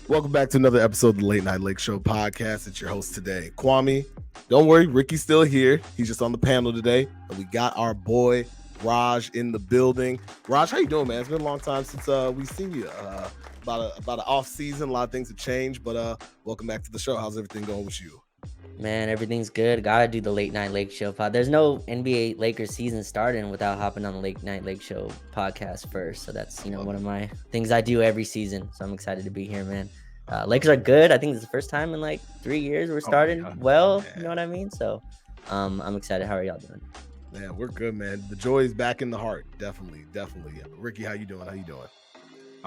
Welcome back to another episode of the Late Night Lake Show podcast. It's your host today, Kwame. Don't worry, Ricky's still here. He's just on the panel today. And we got our boy Raj in the building. Raj, how you doing, man? It's been a long time since we've seen you. About an off season, a lot of things have changed, but welcome back to the show. How's everything going with you? Man, everything's good. Gotta do the Late Night Lake Show pod. There's no NBA Lakers season starting without hopping on the Late Night Lake Show podcast first. So that's, one of my things I do every season. So I'm excited to be here, man. Lakers are good. I think it's the first time in like 3 years we're starting well. Man. You know what I mean? So I'm excited. How are y'all doing? Man, we're good, man. The joy is back in the heart. Definitely. Ricky, how you doing?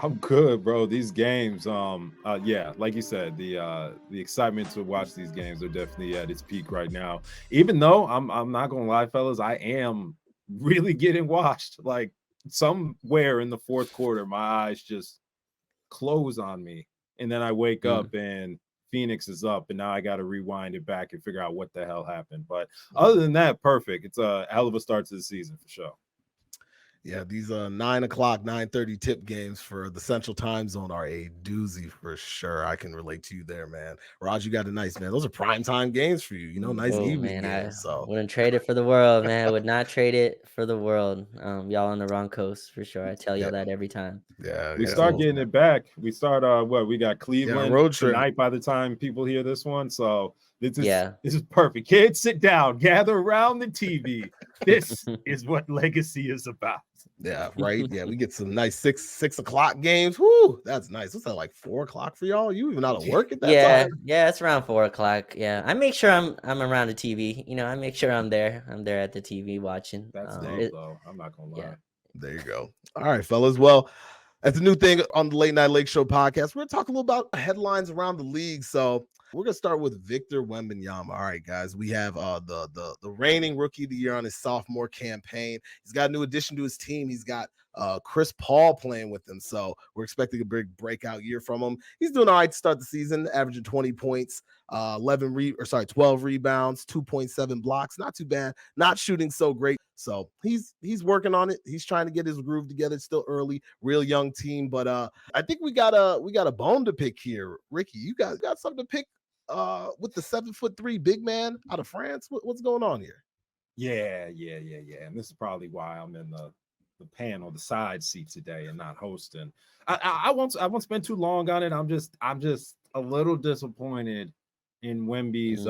I'm good, bro. These games, like you said, the excitement to watch these games are definitely at its peak right now. Even though I'm not gonna lie, fellas, I am really getting washed. Like somewhere in the fourth quarter, my eyes just close on me, and then I wake up and Phoenix is up, and now I got to rewind it back and figure out what the hell happened. But other than that, perfect. It's a hell of a start to the season for sure. Yeah, these 9 o'clock, 9:30 tip games for the Central Time Zone are a doozy for sure. I can relate to you there, man. Raj, you got it nice, man. Those are prime time games for you. Nice evening games. I wouldn't trade it for the world, man. I would not trade it for the world. Y'all on the wrong coast for sure. I tell y'all that every time. Yeah, we start getting it back. We start we got Cleveland road trip tonight by the time people hear this one. So this is perfect. Kids, sit down, gather around the TV. This is what legacy is about. Yeah, right. Yeah, we get some nice 6 o'clock games. Whoo, that's nice. What's that, like 4 o'clock for y'all? You even out of work at that time? Yeah, it's around 4 o'clock. Yeah, I make sure I'm around the TV. I make sure I'm there. I'm there at the TV watching. That's dope, though. I'm not gonna lie. Yeah. There you go. All right, fellas. Well, that's a new thing on the Late Night Lake Show podcast. We're gonna talk a little about headlines around the league. So we're gonna start with Victor Wembanyama. All right, guys. We have the reigning rookie of the year on his sophomore campaign. He's got a new addition to his team. He's got Chris Paul playing with him. So we're expecting a big breakout year from him. He's doing all right to start the season, averaging 20 points, 12 rebounds, 2.7 blocks. Not too bad. Not shooting so great. So he's working on it. He's trying to get his groove together. It's still early, real young team, but I think we got a bone to pick here. Ricky, you guys got something to pick with the 7'3" big man out of France. What's going on here? Yeah. And this is probably why I'm in the panel, the side seat today, and not hosting. I won't spend too long on it. I'm just a little disappointed in Wemby's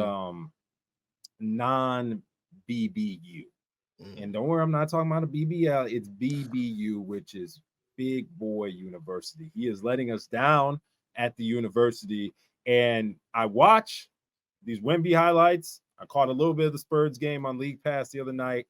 non BBU. And don't worry, I'm not talking about a BBL. It's BBU, which is Big Boy University. He is letting us down at the university. And I watch these Wemby highlights. I caught a little bit of the Spurs game on League Pass the other night.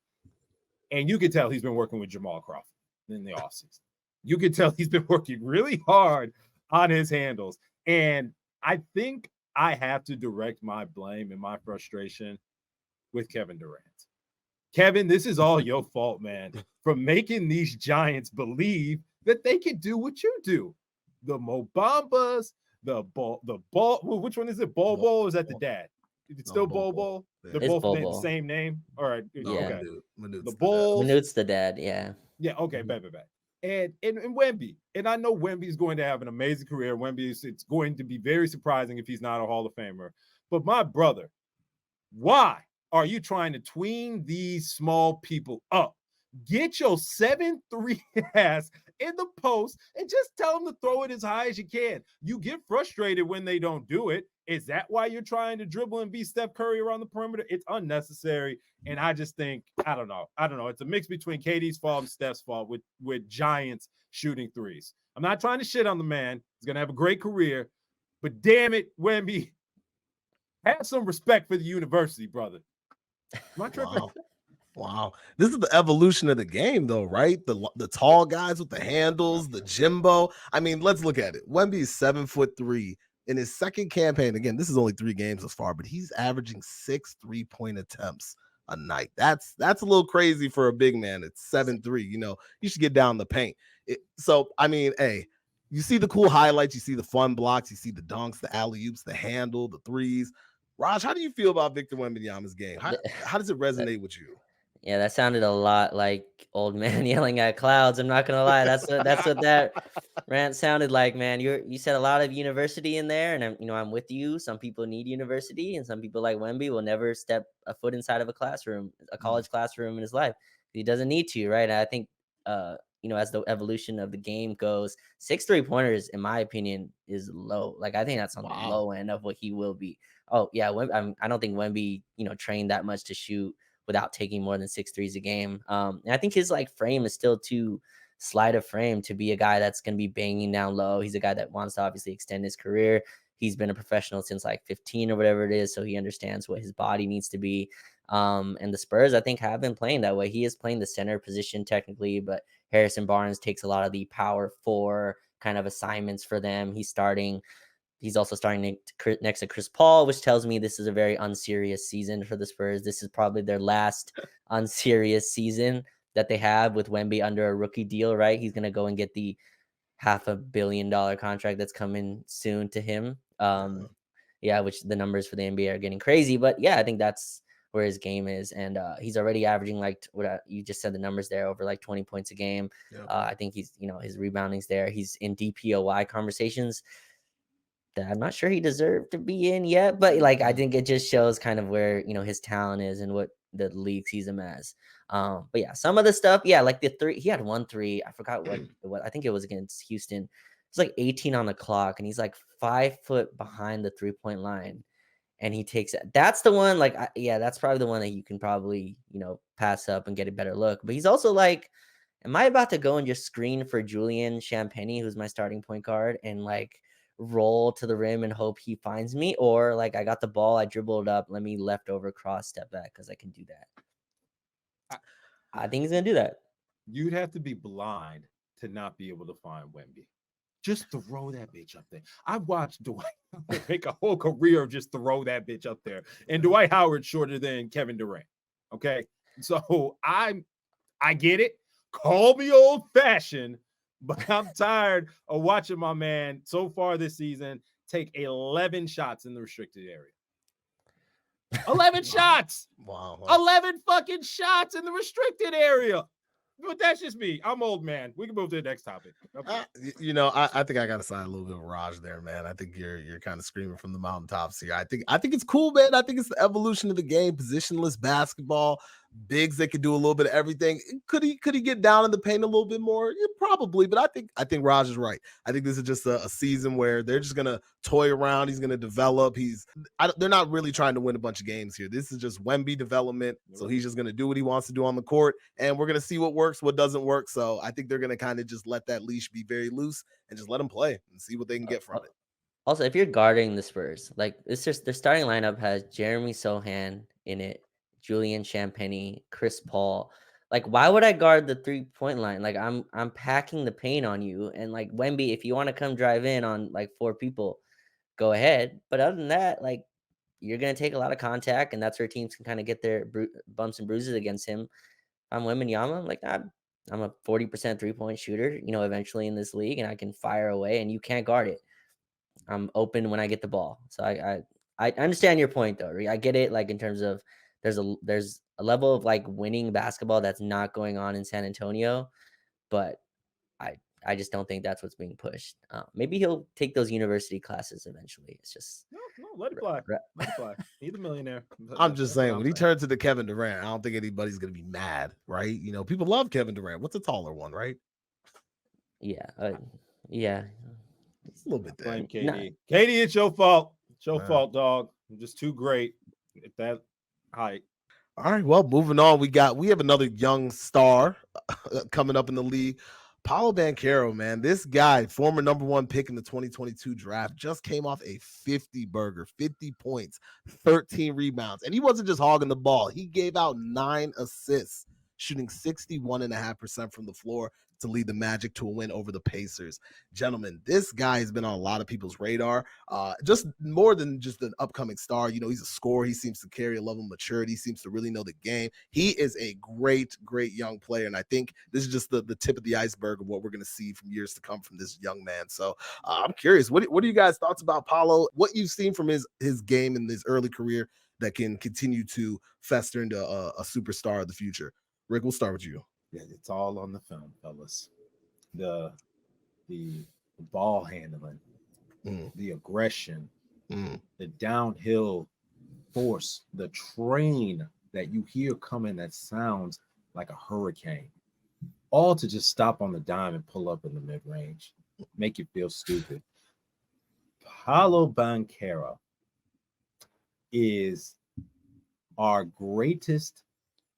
And you could tell he's been working with Jamal Crawford in the offseason. You could tell he's been working really hard on his handles. And I think I have to direct my blame and my frustration with Kevin Durant. Kevin, this is all your fault, man, for making these Giants believe that they can do what you do. The Mo Bambas, the ball. Which one is it? Bol or is that the dad? It's still Bol. They're both the same name. All right. Yeah. Okay. The Bulls. Manute's the dad. Yeah. Yeah. Okay. Bad. And Wemby. And I know Wemby's going to have an amazing career. It's going to be very surprising if he's not a Hall of Famer. But my brother, why are you trying to tween these small people up? Get your 7'3" ass in the post and just tell them to throw it as high as you can. You get frustrated when they don't do it. Is that why you're trying to dribble and be Steph Curry around the perimeter? It's unnecessary. And I just think, I don't know. It's a mix between KD's fault and Steph's fault with Giants shooting threes. I'm not trying to shit on the man. He's going to have a great career. But damn it, Wemby, have some respect for the university, brother. Wow. This is the evolution of the game, though, right? The tall guys with the handles, the Jimbo. I mean, let's look at it. Wemby is 7'3" in his second campaign. Again, this is only 3 games thus far, but he's averaging 6 3-point attempts a night. That's a little crazy for a big man. It's 7'3". You should get down the paint. You see the cool highlights, you see the fun blocks, you see the dunks, the alley-oops, the handle, the threes. Raj, how do you feel about Victor Wembanyama's game? How does it resonate with you? Yeah, that sounded a lot like old man yelling at clouds. I'm not gonna lie. That's what that Rant sounded like, man, you said a lot of university in there, and I'm with you. Some people need university, and some people like Wemby will never step a foot inside of a classroom, a college classroom in his life. He doesn't need to, right? And I think, as the evolution of the game goes, 6 3-pointers, in my opinion, is low. Like I think that's on the Wow. low end of what he will be. Oh yeah, I don't think Wemby, trained that much to shoot without taking more than 6 threes a game. And I think his like frame is still too slight of frame to be a guy that's going to be banging down low. He's a guy that wants to obviously extend his career. He's been a professional since like 15 or whatever it is, so he understands what his body needs to be. And the Spurs, I think, have been playing that way. He is playing the center position technically, but Harrison Barnes takes a lot of the power four kind of assignments for them. He's also starting next to Chris Paul, which tells me this is a very unserious season for the Spurs. This is probably their last unserious season that they have with Wemby under a rookie deal, right? He's going to go and get the $500 million contract that's coming soon to him. Which the numbers for the NBA are getting crazy. But yeah, I think that's where his game is. And he's already averaging like you just said the numbers there, over like 20 points a game. Yep. I think he's, his rebounding's there. He's in DPOY conversations that I'm not sure he deserved to be in yet, but like I think it just shows kind of where his talent is and what the league sees him as. But yeah, some of the stuff, like the three, he had 1 3. I forgot what I think it was against Houston. It's like 18 on the clock, and he's like 5 foot behind the 3-point line, and he takes it. That's the one. Like, that's probably the one that you can probably pass up and get a better look. But he's also like, am I about to go and just screen for Julian Champagny, who's my starting point guard, and like roll to the rim and hope he finds me? Or like, I got the ball, I dribbled it up, let me leftover cross step back because I can do that. I think he's gonna do that. You'd have to be blind to not be able to find Wemby. Just throw that bitch up there. I've watched Dwight make a whole career of just throw that bitch up there. And Dwight Howard's shorter than Kevin Durant. Okay. So I get it. Call me old fashioned, but I'm tired of watching my man so far this season take 11 shots in the restricted area. 11 shots. Wow. 11 fucking shots in the restricted area. But that's just me. I'm old man. We can move to the next topic. Okay. I think I gotta side a little bit with Raj there, man. I think you're kind of screaming from the mountaintops here. I think it's cool, man. I think it's the evolution of the game, positionless basketball, bigs that could do a little bit of everything. Could he get down in the paint a little bit more? Yeah, probably, but I think Raj is right. I think this is just a season where they're just gonna toy around. He's gonna develop. They're not really trying to win a bunch of games here. This is just Wemby development. So he's just gonna do what he wants to do on the court, and we're gonna see what works, what doesn't work. So I think they're gonna kind of just let that leash be very loose and just let him play and see what they can get from it. Also, if you're guarding the Spurs, like it's just their starting lineup has Jeremy Sohan in it, Julian Champagny, Chris Paul. Like, why would I guard the 3-point line? Like, I'm packing the paint on you, and like Wemby, if you want to come drive in on like 4 people, go ahead. But other than that, like you're gonna take a lot of contact, and that's where teams can kind of get their bumps and bruises against him. I'm Wembanyama. I'm like, I'm a 40% 3-point shooter, eventually in this league, and I can fire away, and you can't guard it. I'm open when I get the ball. So I understand your point though. I get it. Like in terms of there's a level of like winning basketball that's not going on in San Antonio, but I just don't think that's what's being pushed. Maybe he'll take those university classes eventually. It's just no, let it fly. Let it fly. He's a millionaire. I'm just saying, when he turns to the Kevin Durant, I don't think anybody's gonna be mad, right? People love Kevin Durant. What's a taller one, right? Yeah, yeah. It's a little bit there. KD. Nah. KD, it's your fault. It's your fault, dog. I'm just too great at that height. All right, well, moving on. We have another young star coming up in the league. Paolo Banchero, man, this guy, former number 1 pick in the 2022 draft, just came off a 50 points, 13 rebounds, and he wasn't just hogging the ball. He gave out 9 assists, shooting 61.5% from the floor to lead the Magic to a win over the Pacers. Gentlemen, this guy has been on a lot of people's radar, just more than just an upcoming star. He's a scorer. He seems to carry a level of maturity, seems to really know the game. He is a great, great young player, and I think this is just the tip of the iceberg of what we're going to see from years to come from this young man. So I'm curious, what are you guys' thoughts about Paolo? What you've seen from his game in his early career that can continue to fester into a superstar of the future? Rick, we'll start with you. Yeah, it's all on the film, fellas. The the ball handling, Mm, the aggression, mm, the downhill force, the train that you hear coming that sounds like a hurricane, all to just stop on the dime and pull up in the mid range, make you feel stupid. Paulo Banquero is our greatest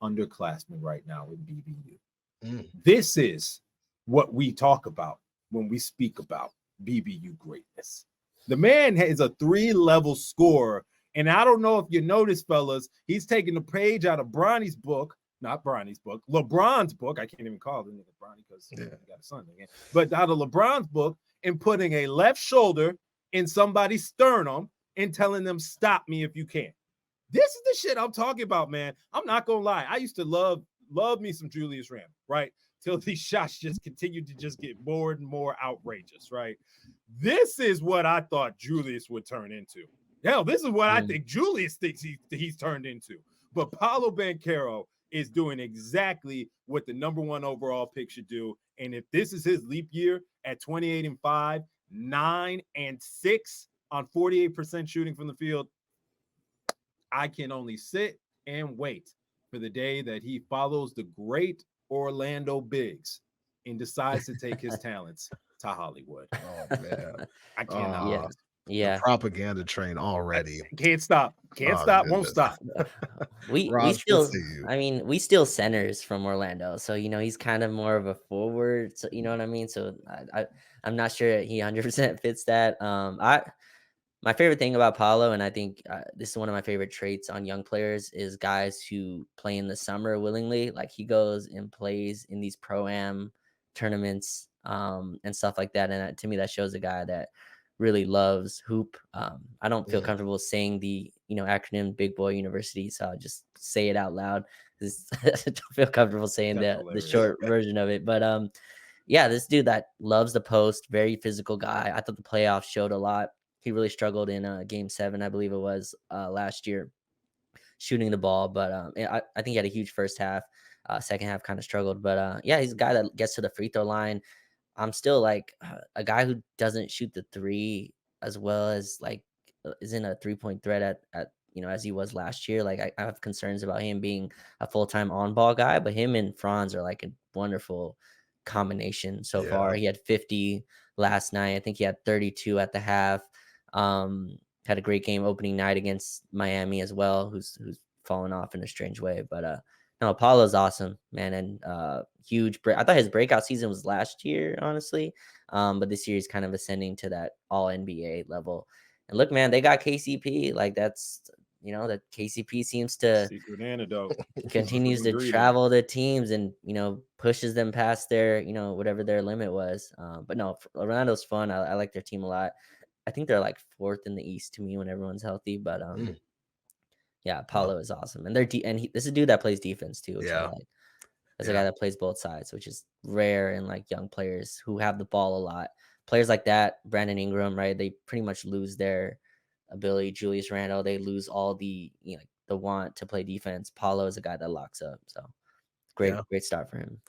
underclassmen right now in BBU. mm. This is what we talk about when we speak about BBU greatness. The man is a 3-level scorer. And I don't know if you noticed, fellas, he's taking the page out of Bronny's book, not Bronny's book, LeBron's book. I can't even call the nigga Bronny because he got a son again. But out of LeBron's book and putting a left shoulder in somebody's sternum and telling them, stop me if you can. This is the shit I'm talking about, man. I'm not gonna lie. I used to love me some Julius Randle, right? Till these shots just continued to just get more and more outrageous, right? This is what I thought Julius would turn into. Hell, this is what I think Julius thinks he's turned into. But Paulo Banquero is doing exactly what the number 1 overall pick should do. And if this is his leap year at 28-5, 9-6 on 48% shooting from the field, I can only sit and wait for the day that he follows the great Orlando Biggs and decides to take his talents to Hollywood. Oh man, I cannot Yeah. wait. the propaganda train already. Can't stop. Can't stop. Won't Goodness. stop. We Raj, what still, say you? I mean, we still centers from Orlando, so he's kind of more of a forward, so you know what I mean. So I'm not sure he 100% fits that. My favorite thing about Paulo, and I think this is one of my favorite traits on young players, is guys who play in the summer willingly. Like he goes and plays in these pro-am tournaments and stuff like that. And to me, that shows a guy that really loves hoop. I don't feel comfortable saying the acronym Big Boy University, so I'll just say it out loud because I don't feel comfortable saying the short version of it. But yeah, this dude that loves the post, very physical guy. I thought the playoffs showed a lot. He really struggled in game 7, I believe it was last year, shooting the ball. But I think he had a huge first half. Second half kind of struggled. But yeah, he's a guy that gets to the free throw line. I'm still like a guy who doesn't shoot the 3 as well as like isn't a 3-point threat at as he was last year. Like I have concerns about him being a full-time on-ball guy, but him and Franz are like a wonderful combination so far. He had 50 last night. I think he had 32 at the half. Had a great game opening night against Miami as well, who's fallen off in a strange way. But no, Apollo's awesome, man, and huge break. I thought his breakout season was last year, honestly. But this year he's kind of ascending to that all NBA level. And look, man, they got KCP. Like that's that KCP seems to secret antidote. continues to travel the teams and pushes them past their whatever their limit was. But no, Orlando's fun. I like their team a lot. I think they're like 4th in the East to me when everyone's healthy. But yeah, Paulo is awesome, and this is a dude that plays defense too, which I like. As a guy that plays both sides, which is rare in like young players who have the ball a lot. Players like that, Brandon Ingram, right? They pretty much lose their ability. Julius Randle, they lose all the the want to play defense. Paulo is a guy that locks up, so great start for him.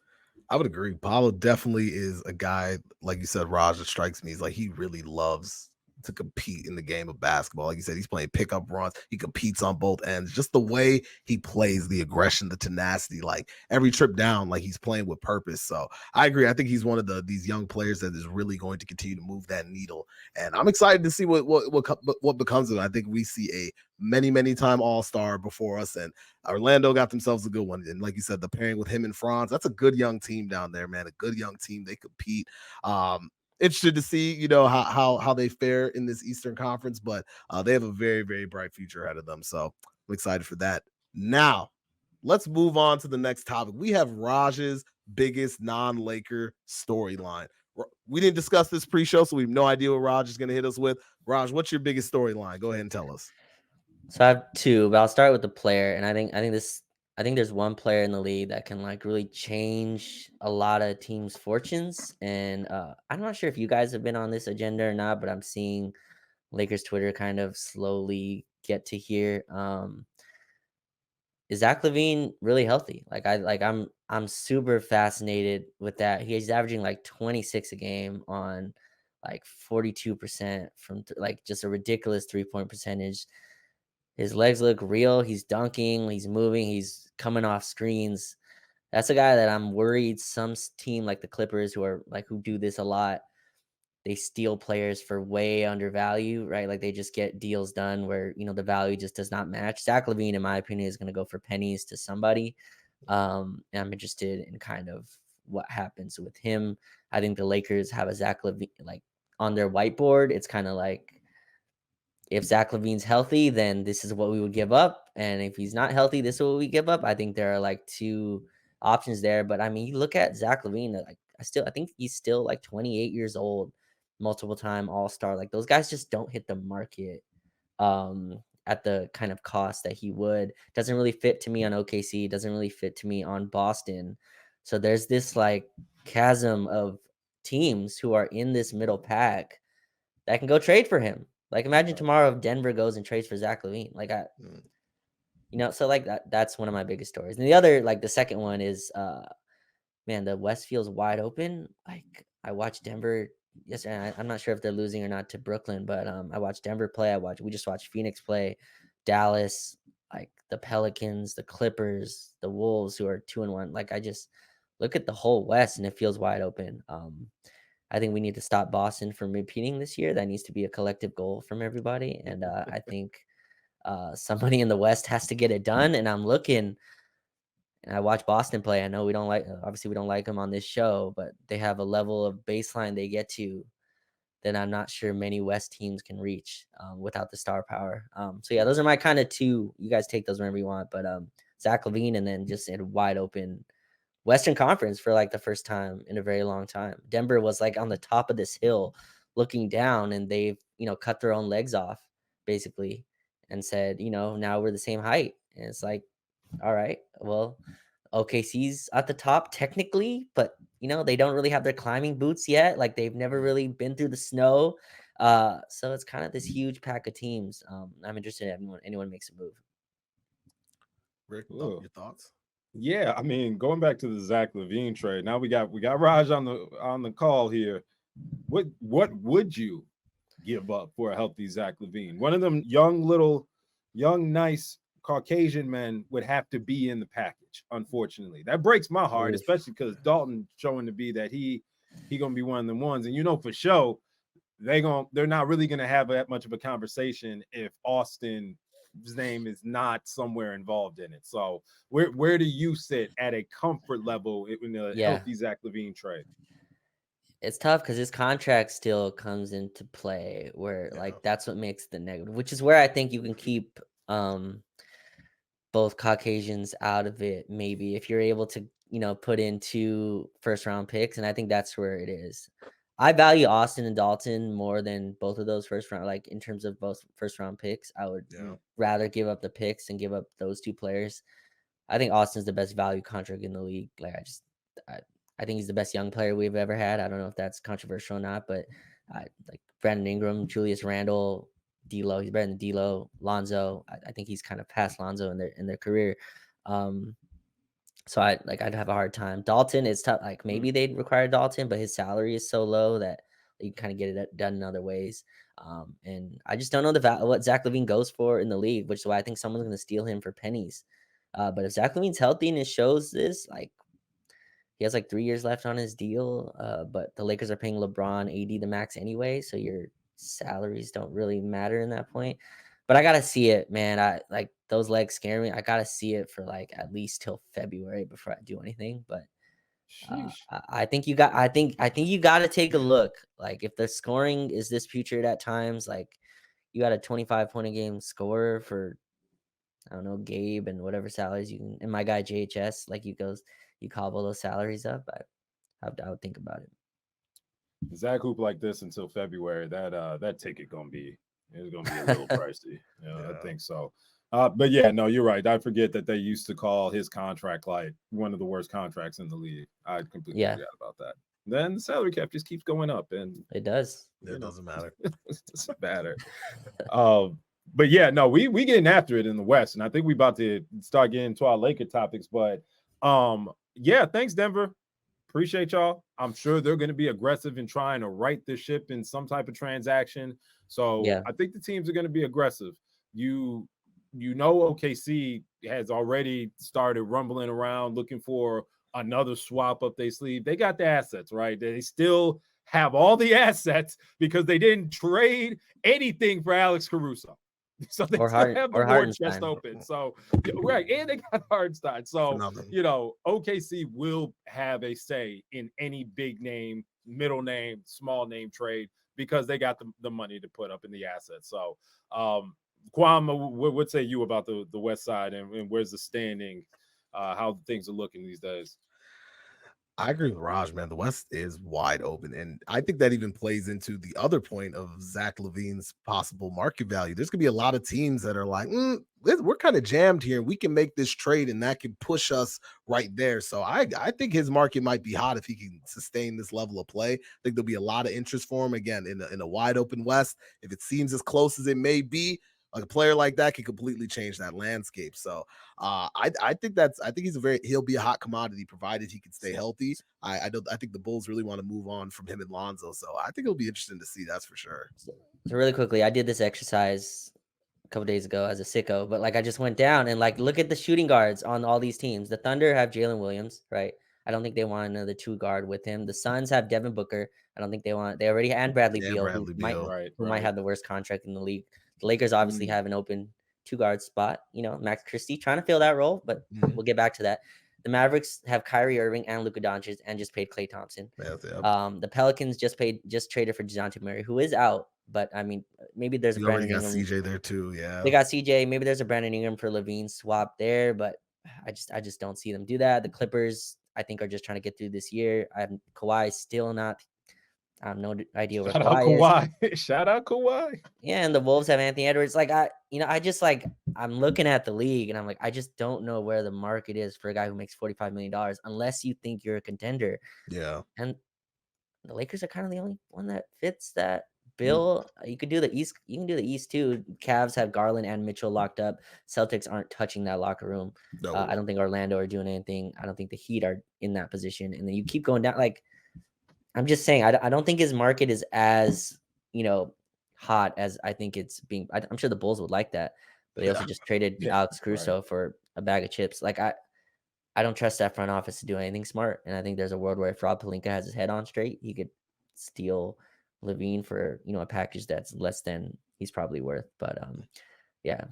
I would agree. Paulo definitely is a guy, like you said, Raj, that strikes me. He's like he really loves to compete in the game of basketball. Like you said, he's playing pickup runs. He competes on both ends. Just the way he plays, the aggression, the tenacity, like every trip down, like he's playing with purpose. So I agree. I think he's one of these young players that is really going to continue to move that needle. And I'm excited to see what becomes of it. I think we see a many time all-star before us, and Orlando got themselves a good one. And like you said, the pairing with him and Franz, that's a good young team down there, man. A good young team. They compete. Interested to see, how they fare in this Eastern Conference, but they have a very bright future ahead of them. So I'm excited for that. Now, let's move on to the next topic. We have Raj's biggest non-Laker storyline. We didn't discuss this pre-show, so we have no idea what Raj is going to hit us with. Raj, what's your biggest storyline? Go ahead and tell us. So I have 2, but I'll start with the player, and I think there's one player in the league that can like really change a lot of teams' fortunes. And I'm not sure if you guys have been on this agenda or not, but I'm seeing Lakers Twitter kind of slowly get to here. Is Zach LaVine really healthy? I'm super fascinated with that. He's averaging like 26 a game on like 42% from like just a ridiculous 3-point percentage. His legs look real. He's dunking. He's moving. He's coming off screens. That's a guy that I'm worried some team like the Clippers who do this a lot. They steal players for way undervalue, right? Like they just get deals done where, the value just does not match. Zach LaVine, in my opinion, is going to go for pennies to somebody. And I'm interested in kind of what happens with him. I think the Lakers have a Zach LaVine like on their whiteboard. It's kind of like, if Zach LaVine's healthy, then this is what we would give up. And if he's not healthy, this is what we give up. I think there are like two options there. But I mean, you look at Zach LaVine, like I think he's still like 28 years old, multiple time all-star. Like those guys just don't hit the market at the kind of cost that he would. Doesn't really fit to me on OKC, doesn't really fit to me on Boston. So there's this like chasm of teams who are in this middle pack that can go trade for him. Like imagine tomorrow if Denver goes and trades for Zach LaVine. Like so like that's one of my biggest stories. And the other, like the second one is man, the West feels wide open. Like I watched Denver yesterday. I'm not sure if they're losing or not to Brooklyn, but I watched Denver play. We just watched Phoenix play, Dallas, like the Pelicans, the Clippers, the Wolves, who are 2-1. Like I just look at the whole West and it feels wide open. I think we need to stop Boston from repeating this year. That needs to be a collective goal from everybody. And I think somebody in the West has to get it done. And I'm looking, and I watch Boston play. I know we don't like them on this show, but they have a level of baseline they get to that I'm not sure many West teams can reach without the star power. So yeah, those are my kind of two. You guys take those whenever you want, but Zach LaVine and then just a wide open Western Conference for like the first time in a very long time. Denver was like on the top of this hill looking down, and they've, cut their own legs off basically and said, now we're the same height. And it's like, all right, well, OKC's at the top technically, but they don't really have their climbing boots yet. Like they've never really been through the snow. So it's kind of this huge pack of teams. I'm interested in anyone makes a move. Rick, your thoughts? Yeah, I mean, going back to the Zach LaVine trade, now we got Raj on the call here. What would you give up for a healthy Zach LaVine? One of them young, nice Caucasian men would have to be in the package. Unfortunately, that breaks my heart, especially because Dalton showing to be that he gonna be one of them ones, and for sure they're not really gonna have that much of a conversation if Austin. His name is not somewhere involved in it. So where do you sit at a comfort level in a healthy Zach LaVine trade? It's tough because his contract still comes into play where like that's what makes the negative, which is where I think you can keep both Caucasians out of it. Maybe if you're able to, put in 2 first-round picks, and I think that's where it is. I value Austin and Dalton more than both of those first round. Like in terms of both first round picks, I would rather give up the picks and give up those 2 players. I think Austin's the best value contract in the league. Like I think he's the best young player we've ever had. I don't know if that's controversial or not, but like Brandon Ingram, Julius Randle, D'Lo. He's better than D'Lo. Lonzo. I think he's kind of past Lonzo in their career. So I'd have a hard time. Dalton is tough. Like maybe they'd require Dalton, but his salary is so low that you kind of get it done in other ways. And I just don't know what Zach LaVine goes for in the league, which is why I think someone's going to steal him for pennies. But if Zach LaVine's healthy and it shows this, like he has like 3 years left on his deal, but the Lakers are paying LeBron AD the max anyway, so your salaries don't really matter in that point. But I gotta see it, man. I like those legs scare me. I gotta see it for like at least till February before I do anything. But I think you got. I think you got to take a look. Like if the scoring is this putrid at times, like you got a 25-point a game scorer for I don't know Gabe and whatever salaries you can, and my guy JHS, like you cobble those salaries up. I would think about it. Zach hoop like this until February. That ticket gonna be a little pricey. I think so. But yeah, no, you're right. I forget that they used to call his contract like one of the worst contracts in the league. I completely forgot about that. Then the salary cap just keeps going up, and it does. It doesn't matter. It doesn't matter. But yeah, no, we getting after it in the West, and I think we about to start getting to our Laker topics. But yeah, thanks Denver. appreciate y'all. I'm sure they're going to be aggressive in trying to right the ship in some type of transaction. So Yeah. I think the teams are going to be aggressive. You know, OKC has already started rumbling around looking for another swap up their sleeve. They got the assets, right? They still have all the assets because they didn't trade anything for Alex Caruso. So they still have the war chest open. So right, and they got Hardenstein. So OKC will have a say in any big name, middle name, small name trade because they got the money to put up in the assets. So Kwame, what say you about the West Side and where's the standing? How things are looking these days? I agree with Raj, man. The West is wide open. And I think that even plays into the other point of Zach LaVine's possible market value. There's going to be a lot of teams that are like, we're kind of jammed here. We can make this trade and that can push us right there. So I think his market might be hot if he can sustain this level of play. I think there'll be a lot of interest for him again in a wide open West. If it seems as close as it may be, a player like that can completely change that landscape. So I think he'll be a hot commodity provided he can stay healthy. I think the Bulls really want to move on from him and Lonzo. So I think it'll be interesting to see, that's for sure. So really quickly, I did this exercise a couple days ago as a sicko, but like I just went down and like look at the shooting guards on all these teams. The Thunder have Jalen Williams, right? I don't think they want another 2 guard with him. The Suns have Devin Booker. I don't think they already had Bradley Beal, who might have the worst contract in the league. The Lakers obviously have an open 2 guard spot. Max Christie trying to fill that role, but we'll get back to that. The Mavericks have Kyrie Irving and Luka Doncic and just paid Klay Thompson. The Pelicans just traded for DeJounte Murray, who is out, but I mean, maybe there's a Brandon Ingram. CJ there too. Yeah, they got CJ. Maybe there's a Brandon Ingram for LaVine swap there, but I just don't see them do that. The Clippers, I think, are just trying to get through this year. Kawhi still not. I have no idea where Kawhi is. Shout out Kawhi. Yeah, and the Wolves have Anthony Edwards. Like I'm looking at the league and I'm like, I just don't know where the market is for a guy who makes $45 million unless you think you're a contender. Yeah. And the Lakers are kind of the only one that fits that bill. You could do the East. You can do the East too. Cavs have Garland and Mitchell locked up. Celtics aren't touching that locker room. No. I don't think Orlando are doing anything. I don't think the Heat are in that position. And then you keep going down. Like, I'm just saying, I don't think his market is as, hot as I think it's being. I'm sure the Bulls would like that, but they also just traded Alex Caruso for a bag of chips. Like, I don't trust that front office to do anything smart. And I think there's a world where if Rob Pelinka has his head on straight, he could steal LaVine for, a package that's less than he's probably worth. But yeah,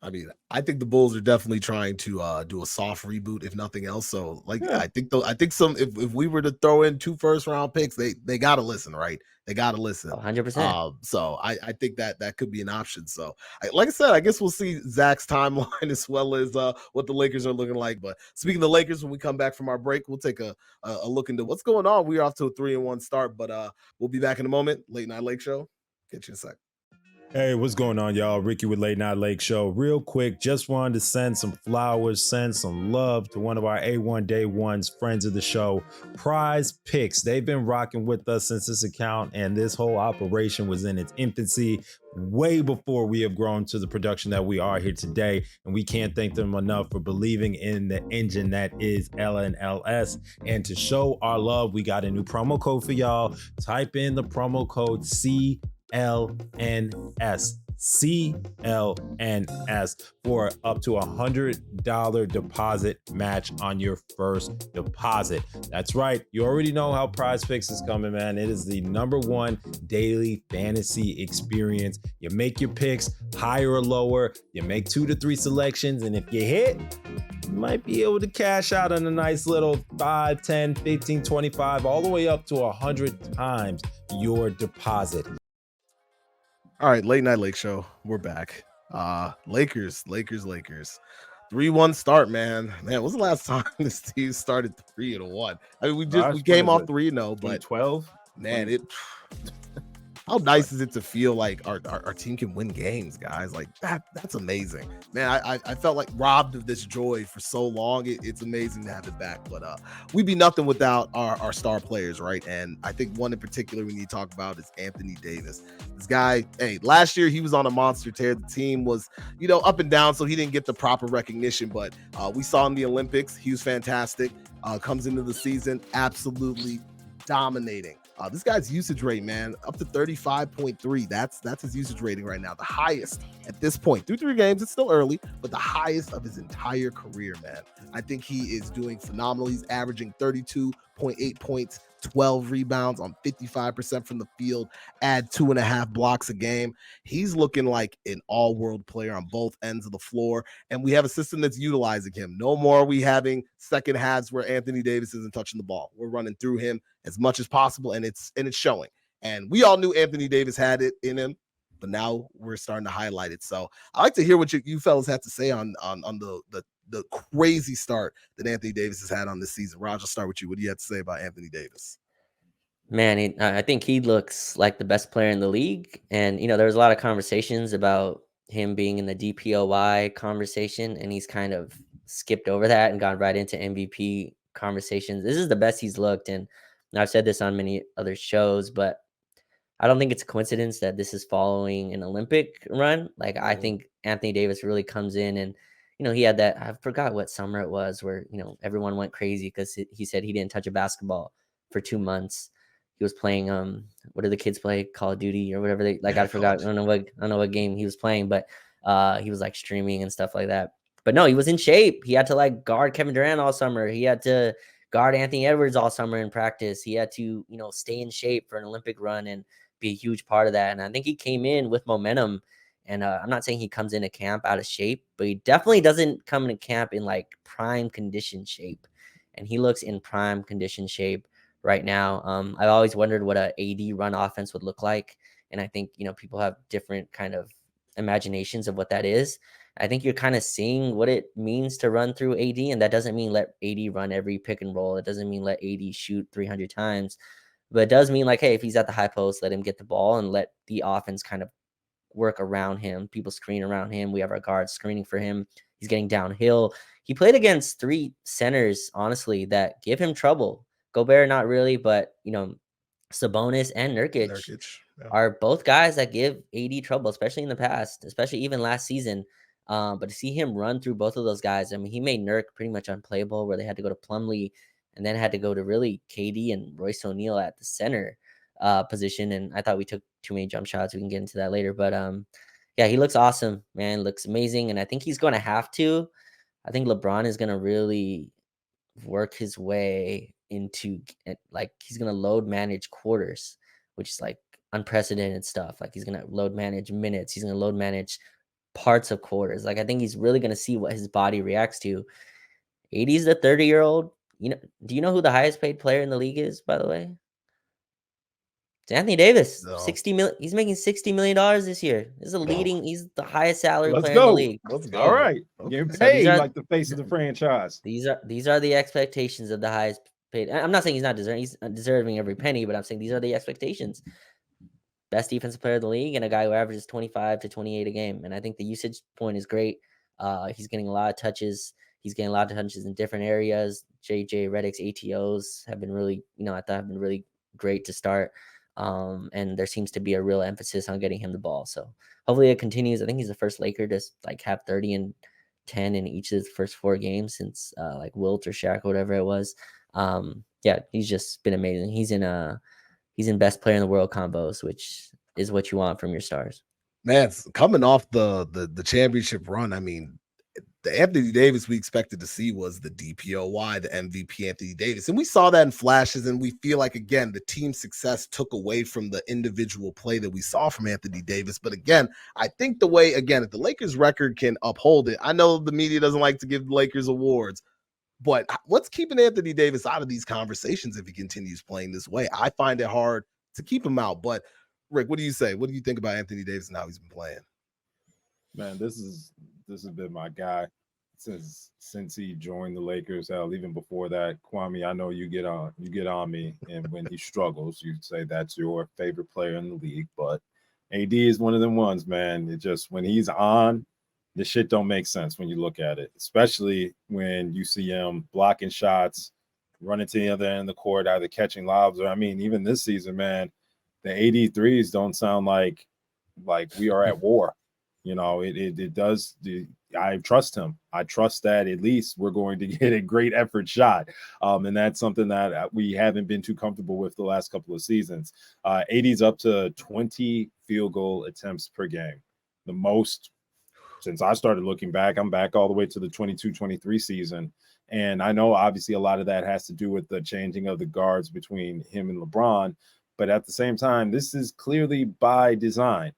I mean, I think the Bulls are definitely trying to do a soft reboot, if nothing else. So, I think if we were to throw in 2 first-round picks, they gotta listen, right? They gotta listen. 100%. So I think that could be an option. So, like I said, I guess we'll see Zach's timeline as well as what the Lakers are looking like. But speaking of the Lakers, when we come back from our break, we'll take a look into what's going on. We're off to a 3-1 start, but we'll be back in a moment. Late Night Lake Show. Get you in a sec. Hey, what's going on, y'all? Ricky with Late Night Lake Show. Real quick, just wanted to send some flowers, send some love to one of our A1 Day Ones, friends of the show, Prize Picks. They've been rocking with us since this account and this whole operation was in its infancy, way before we have grown to the production that we are here today. And we can't thank them enough for believing in the engine that is LNLS. And to show our love, we got a new promo code for y'all. Type in the promo code CLNS for up to $100 deposit match on your first deposit. That's right. You already know how Prize Picks is coming, man. It is the #1 daily fantasy experience. You make your picks higher or lower. You make 2 to 3 selections. And if you hit, you might be able to cash out on a nice little 5, 10, 15, 25, all the way up to 100 times your deposit. All right, Late Night Lake Show. We're back. Lakers. 3-1 start, man. Man, when's the last time this team started 3-1? I mean, we came off 3-0, but 12. Man, How nice is it to feel like our team can win games, guys? Like that's amazing, man. I felt like robbed of this joy for so long. It's amazing to have it back, but we'd be nothing without our star players, right? And I think one in particular we need to talk about is Anthony Davis. This guy, hey, last year he was on a monster tear. The team was, up and down, so he didn't get the proper recognition, but we saw in the Olympics, he was fantastic. Comes into the season absolutely dominating. This guy's usage rate, man, up to 35.3. That's his usage rating right now, the highest at this point. Through 3 games, it's still early, but the highest of his entire career, man. I think he is doing phenomenal. He's averaging 32.8 points, 12 rebounds on 55% from the field, add 2.5 blocks a game. He's looking like an all-world player on both ends of the floor, and we have a system that's utilizing him. No more are we having second halves where Anthony Davis isn't touching the ball. We're running through him as much as possible, and it's showing. And we all knew Anthony Davis had it in him, but now we're starting to highlight it. So I like to hear what you fellas have to say on the crazy start that Anthony Davis has had on this season. Raj, I'll start with you. What do you have to say about Anthony Davis? Man, I think he looks like the best player in the league. And, there was a lot of conversations about him being in the DPOY conversation, and he's kind of skipped over that and gone right into MVP conversations. This is the best he's looked. And I've said this on many other shows, but I don't think it's a coincidence that this is following an Olympic run. Like, I think Anthony Davis really comes in and, he had that, I forgot what summer it was where, everyone went crazy because he said he didn't touch a basketball for 2 months. He was playing, what do the kids play? Call of Duty or whatever I forgot. I don't know what game he was playing, but he was like streaming and stuff like that. But no, he was in shape. He had to like guard Kevin Durant all summer. He had to guard Anthony Edwards all summer in practice. He had to, stay in shape for an Olympic run and be a huge part of that. And I think he came in with momentum. And I'm not saying he comes into camp out of shape, but he definitely doesn't come into camp in like prime condition shape. And he looks in prime condition shape right now. I've always wondered what a AD run offense would look like. And I think, people have different kind of imaginations of what that is. I think you're kind of seeing what it means to run through AD. And that doesn't mean let AD run every pick and roll. It doesn't mean let AD shoot 300 times. But it does mean like, hey, if he's at the high post, let him get the ball and let the offense kind of work around him. People screen around him. We have our guards screening for him. He's getting downhill. He played against 3 centers, honestly, that give him trouble. Gobert, not really, but, Sabonis and Nurkic are both guys that give AD trouble, especially in the past, especially even last season. But to see him run through both of those guys, I mean, he made Nurk pretty much unplayable, where they had to go to Plumlee and then had to go to really KD and Royce O'Neal at the center position. And I thought we took too many jump shots. We can get into that later. But yeah, he looks awesome, man. Looks amazing. And I think he's going to have to. I think LeBron is going to really work his way into, like, he's going to load manage quarters, which is like unprecedented stuff. Like, he's going to load manage minutes. He's going to load manage parts of quarters. Like, I think he's really going to see what his body reacts to. 80 is the 30-year-old. Do you know who the highest paid player in the league is, by the way? It's Anthony Davis. No. 60 million. He's making $60 million this year. He's he's the highest salary Let's player go. in the league. Let's go. All right. Okay. Getting So paid these are- like the face of the franchise. These are the expectations of the highest paid. I'm not saying he's not deserving. He's deserving every penny, but I'm saying these are the expectations. Best defensive player of the league and a guy who averages 25 to 28 a game. And I think the usage point is great. He's getting a lot of touches. He's getting a lot of touches in different areas. JJ Redick's ATOs have been really, I thought have been really great to start. And there seems to be a real emphasis on getting him the ball. So hopefully it continues. I think he's the first Laker to like have 30 and 10 in each of his first 4 games since like Wilt or Shaq or whatever it was. Yeah, he's just been amazing. He's in best player in the world combos, which is what you want from your stars. Man, coming off the championship run, I mean, the Anthony Davis we expected to see was the DPOY, the MVP Anthony Davis. And we saw that in flashes, and we feel like, again, the team success took away from the individual play that we saw from Anthony Davis. But again, I think the way, again, if the Lakers record can uphold it, I know the media doesn't like to give the Lakers awards, but what's keeping Anthony Davis out of these conversations if he continues playing this way? I find it hard to keep him out. But Rick, what do you say? What do you think about Anthony Davis and how he's been playing? Man, this has been my guy since he joined the Lakers. Hell, even before that, Kwame, I know you get on me, and when he struggles, you say that's your favorite player in the league. But AD is one of them ones, man. It just when he's on, the shit don't make sense when you look at it, especially when you see him blocking shots, running to the other end of the court, either catching lobs or I mean, even this season, man, the 83s don't sound like we are at war. You know, it does. I trust him. I trust that at least we're going to get a great effort shot. And that's something that we haven't been too comfortable with the last couple of seasons. 80's up to 20 field goal attempts per game, the most since I started looking back. I'm back all the way to the 22-23 season. And I know obviously a lot of that has to do with the changing of the guards between him and LeBron. But at the same time, this is clearly by design.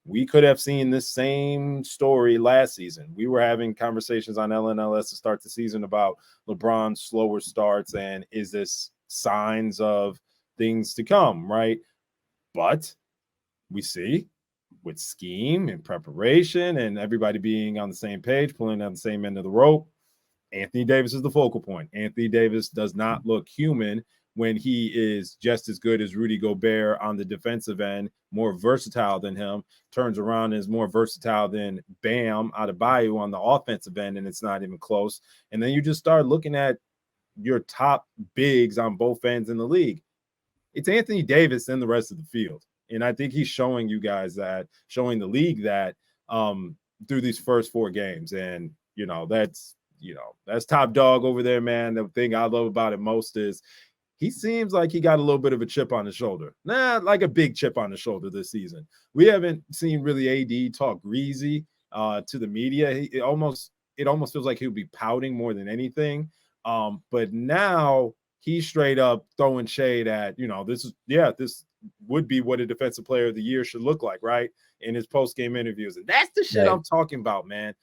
We could have seen this same story last season. We were having conversations on LNLS to start the season about LeBron's slower starts and is this signs of things to come, right? But we see with scheme and preparation and everybody being on the same page, pulling on the same end of the rope, Anthony Davis is the focal point. Anthony Davis does not look human when he is just as good as Rudy Gobert on the defensive end, more versatile than him, turns around and is more versatile than Bam Adebayo on the offensive end, and it's not even close. And then you just start looking at your top bigs on both ends in the league. It's Anthony Davis and the rest of the field. And I think he's showing you guys that, showing the league that through these first 4 games. And, that's top dog over there, man. The thing I love about it most is he seems like he got a little bit of a chip on his shoulder. Not like a big chip on the shoulder this season. We haven't seen really AD talk greasy to the media. It almost feels like he'll be pouting more than anything. But now he's straight up throwing shade at, this would be what a defensive player of the year should look like, right? In his post-game interviews. And that's the shit I'm talking about, man.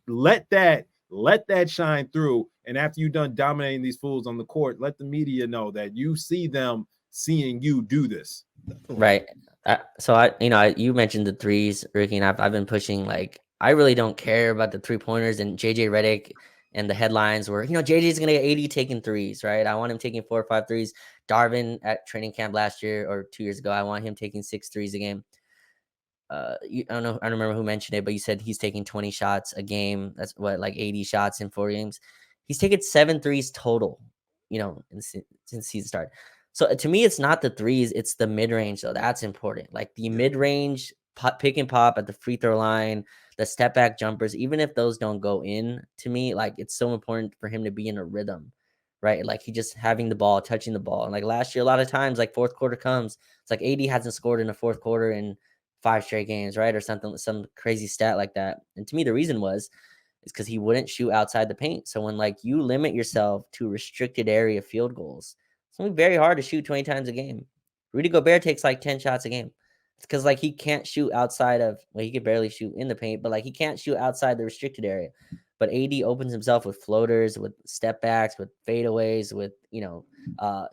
Let that shine through. And after you're done dominating these fools on the court, let the media know that you see them seeing you do this. Right. You mentioned the threes, Ricky, and I've been pushing, like, I really don't care about the 3-pointers, and JJ Redick and the headlines were, JJ's going to get 80 taking threes, right? I want him taking 4 or 5 threes. Darvin at training camp last year or 2 years ago, I want him taking 6 threes a game. I don't remember who mentioned it, but you said he's taking 20 shots a game. That's what, like 80 shots in 4 games. He's taken 7 threes total, since season start. So to me, it's not the threes, it's the mid-range, though. That's important. Like the mid-range pick and pop at the free throw line, the step back jumpers, even if those don't go in, to me, like it's so important for him to be in a rhythm, right? Like he just having the ball, touching the ball. And like last year, a lot of times, like fourth quarter comes, it's like AD hasn't scored in the fourth quarter in 5 straight games, right? Or something, some crazy stat like that. And to me, the reason is because he wouldn't shoot outside the paint. So when like you limit yourself to restricted area field goals, it's gonna be very hard to shoot 20 times a game. Rudy Gobert takes like 10 shots a game. It's because like he can't shoot outside of, well, he could barely shoot in the paint, but like he can't shoot outside the restricted area. But AD opens himself with floaters, with step backs, with fadeaways, with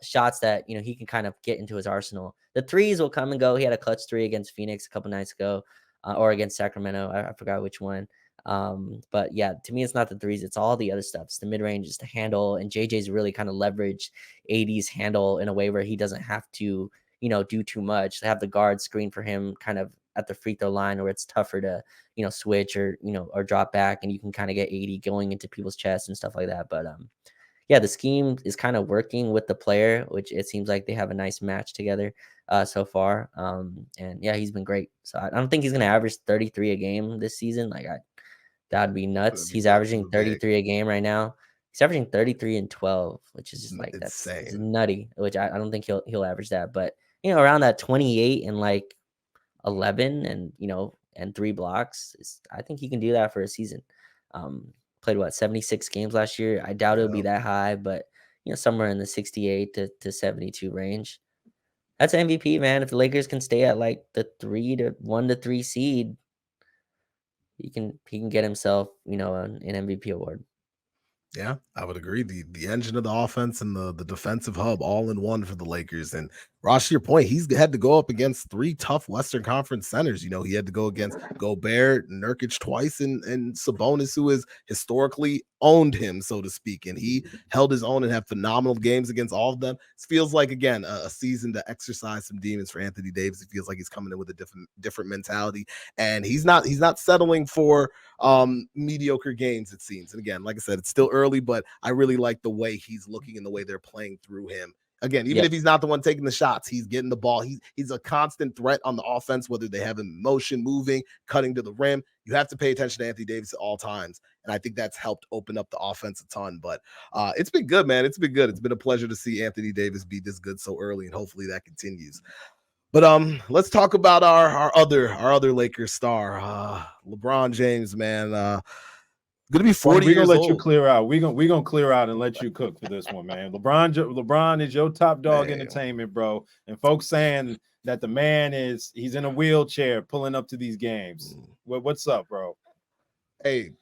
shots that he can kind of get into his arsenal. The threes will come and go. He had a clutch 3 against Phoenix a couple nights ago, or against Sacramento. I forgot which one. But yeah, to me, it's not the threes, it's all the other stuff. It's the mid-range, it's the handle, and JJ's really kind of leveraged AD's handle in a way where he doesn't have to, do too much. They have the guard screen for him kind of at the free throw line where it's tougher to, switch or, or drop back, and you can kind of get AD going into people's chests and stuff like that. But yeah, the scheme is kind of working with the player, which it seems like they have a nice match together so far. And yeah, he's been great. So I don't think he's going to average 33 a game this season. Like that'd be nuts. He's averaging 33 a game right now. He's averaging 33 and 12, which is just like that's nutty. Which I don't think he'll average that, but around that 28 and like 11 and and 3 blocks. I think he can do that for a season. Played 76 games last year. I doubt it'll be that high, but somewhere in the 68 to 72 range. That's MVP, man. If the Lakers can stay at like the 1 to 3 seed, he can get himself, an MVP award. Yeah, I would agree. The engine of the offense and the defensive hub all in one for the Lakers. And Ross, to your point, he's had to go up against three tough Western Conference centers. You know, he had to go against Gobert, Nurkic twice, and Sabonis, who has historically owned him, so to speak. And he held his own and had phenomenal games against all of them. It feels like again a season to exercise some demons for Anthony Davis. It feels like he's coming in with a different mentality, and he's not settling for mediocre games, it seems. And again, like I said, it's still early, but I really like the way he's looking and the way they're playing through him. Again, even if he's not the one taking the shots, he's getting the ball. He's a constant threat on the offense, whether they have him in motion, moving, cutting to the rim. You have to pay attention to Anthony Davis at all times. And I think that's helped open up the offense a ton. But it's been good, man. It's been good. It's been a pleasure to see Anthony Davis be this good so early, and hopefully that continues. But let's talk about our other Lakers star, LeBron James, man. Gonna be 40 We're gonna years let old. you clear out. We're gonna clear out and let you cook for this one, man. LeBron is your top dog entertainment, bro. And folks saying that the man he's in a wheelchair pulling up to these games. What's up, bro? Hey,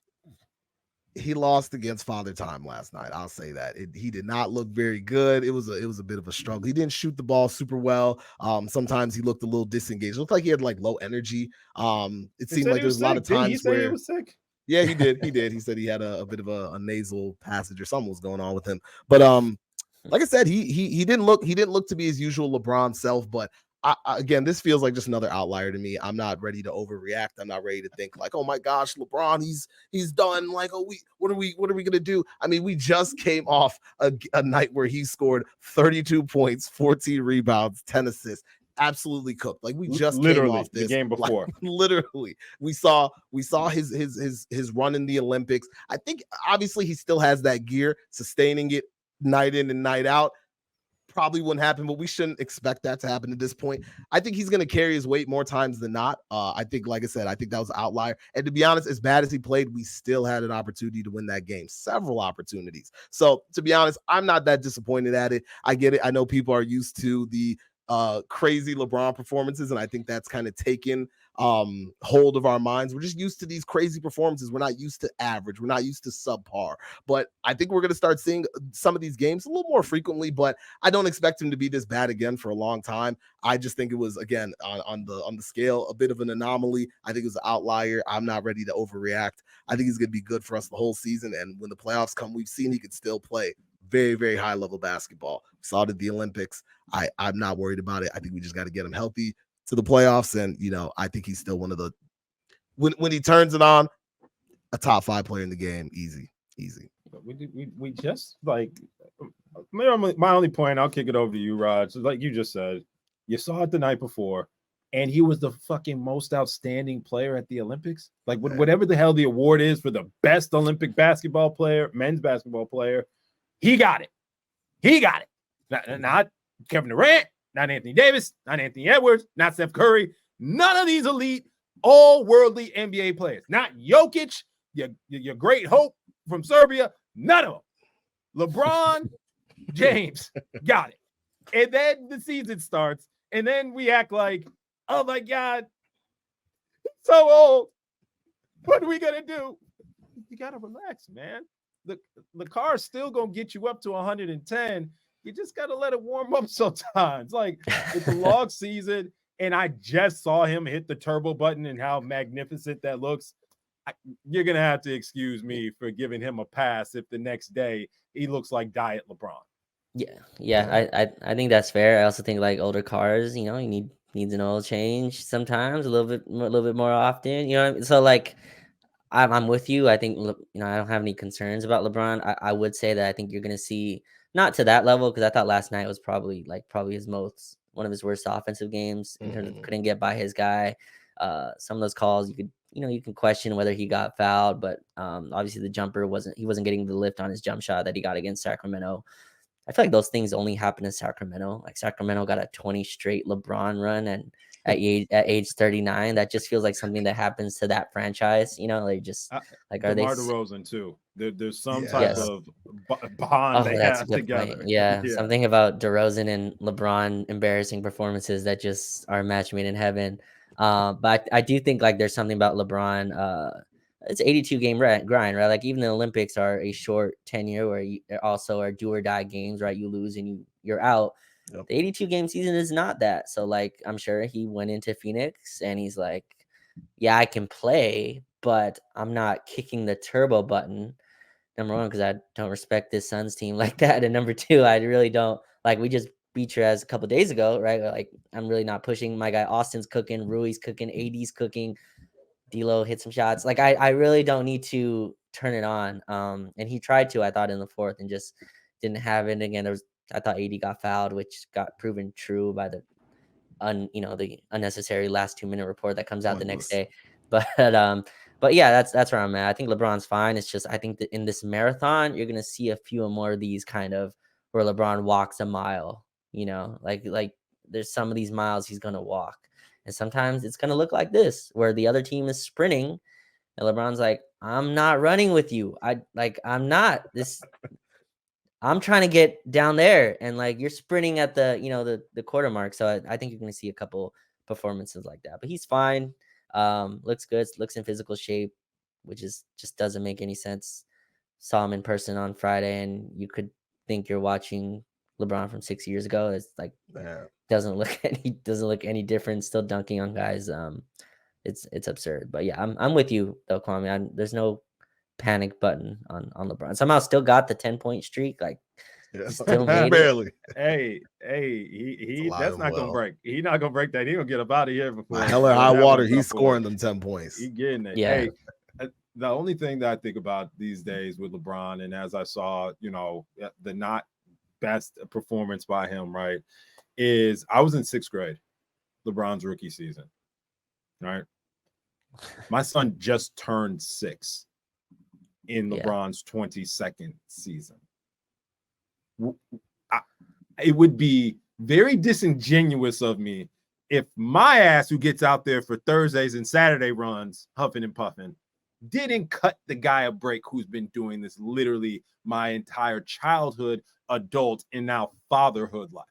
he lost against Father Time last night. I'll say that he did not look very good. It was a bit of a struggle. He didn't shoot the ball super well. Sometimes he looked a little disengaged. It looked like he had like low energy. It seemed like there was a lot of times where he was sick. Yeah, he did. He said he had a bit of a nasal passage or something was going on with him. But like I said, he didn't look to be his usual LeBron self. But again, this feels like just another outlier to me. I'm not ready to overreact. I'm not ready to think like, oh my gosh, LeBron, he's done. Like, oh, what are we gonna do? I mean, we just came off a night where he scored 32 points, 14 rebounds, 10 assists. Absolutely cooked. Like we just literally came off this the game before. Like, literally, we saw his run in the Olympics. I think obviously he still has that gear, sustaining it night in and night out. Probably wouldn't happen, but we shouldn't expect that to happen at this point. I think he's going to carry his weight more times than not. I think, like I said, I think that was an outlier. And to be honest, as bad as he played, we still had an opportunity to win that game, several opportunities. So to be honest, I'm not that disappointed at it. I get it. I know people are used to the crazy LeBron performances, and I think that's kind of taken hold of our minds. We're just used to these crazy performances. We're not used to average. We're not used to subpar. But I think we're going to start seeing some of these games a little more frequently, but I don't expect him to be this bad again for a long time. I just think it was, again, on the scale, a bit of an anomaly. I think it was an outlier. I'm not ready to overreact. I think he's going to be good for us the whole season, and when the playoffs come, we've seen he could still play very, very high level basketball. We saw it at the Olympics. I'm not worried about it. I think we just got to get him healthy to the playoffs. And, I think he's still one of the, when he turns it on, a top 5 player in the game. Easy. We just like, my only point, I'll kick it over to you, Raj. Like you just said, you saw it the night before, and he was the fucking most outstanding player at the Olympics. Like whatever the hell the award is for the best Olympic basketball player, men's basketball player, he got it. Not Kevin Durant, not Anthony Davis, not Anthony Edwards, not Steph Curry. None of these elite, all-worldly NBA players. Not Jokic, your great hope from Serbia. None of them. LeBron James got it. And then the season starts, and then we act like, oh my God, so old. What are we going to do? You got to relax, man. The car's still going to get you up to 110. You just got to let it warm up sometimes. Like, it's a long season, and I just saw him hit the turbo button and how magnificent that looks. You're going to have to excuse me for giving him a pass if the next day he looks like Diet LeBron. Yeah. I think that's fair. I also think like older cars, he needs an oil change sometimes, a little bit more often. You know what I mean? So like, I'm with you. I think I don't have any concerns about LeBron. I would say that I think you're going to see not to that level, because I thought last night was probably his one of his worst offensive games in terms of couldn't get by his guy. Some of those calls you can question whether he got fouled, but obviously the jumper wasn't getting the lift on his jump shot that he got against Sacramento. I feel like those things only happen in Sacramento. Like Sacramento got a 20 straight LeBron run, and at age 39, that just feels like something that happens to that franchise. Like just like are DeMar they DeRozan too? There's some type of bond they that's have a good together. point. Yeah, something about DeRozan and LeBron embarrassing performances that just are a match made in heaven. But I do think like there's something about LeBron it's 82 game grind, right? Like even the Olympics are a short tenure where you also are do or die games, right? You lose and you're out. Yep. The 82 game season is not that. So like I'm sure he went into Phoenix and he's like, yeah, I can play, but I'm not kicking the turbo button. Number one, because I don't respect this Suns team like that. And number two, I really don't like we just beat your ass a couple days ago, right? Like I'm really not pushing. My guy Austin's cooking, Rui's cooking, AD's cooking. D'Lo hit some shots. Like I really don't need to turn it on. And he tried to, I thought, in the fourth and just didn't have it. Again, I thought AD got fouled, which got proven true by the the unnecessary last 2-minute report that comes out the next day. But yeah, that's where I'm at. I think LeBron's fine. It's just I think that in this marathon, you're gonna see a few more of these kind of where LeBron walks a mile. Like there's some of these miles he's gonna walk. And sometimes it's going to look like this, where the other team is sprinting and LeBron's like, I'm not running with you. I'm not this. I'm trying to get down there. And like, you're sprinting at the quarter mark. So I think you're going to see a couple performances like that, but he's fine. Looks good. Looks in physical shape, which just doesn't make any sense. Saw him in person on Friday and you could think you're watching LeBron from 6 years ago. It's like, doesn't look any different. Still dunking on guys. It's absurd. But yeah, I'm with you though, Kwame. There's no panic button on LeBron. Somehow still got the 10-point streak. Like still made barely. Hey, he that's not gonna break. He's not gonna break that. He gonna get up out of here before hell or high water. He's scoring them 10 points. He getting it. Yeah. Hey, the only thing that I think about these days with LeBron, and as I saw, the not best performance by him, right, is I was in 6th grade, LeBron's rookie season, right? My son just turned 6 in LeBron's 22nd season. It would be very disingenuous of me if my ass, who gets out there for Thursdays and Saturday runs, huffing and puffing, didn't cut the guy a break who's been doing this literally my entire childhood, adult, and now fatherhood life.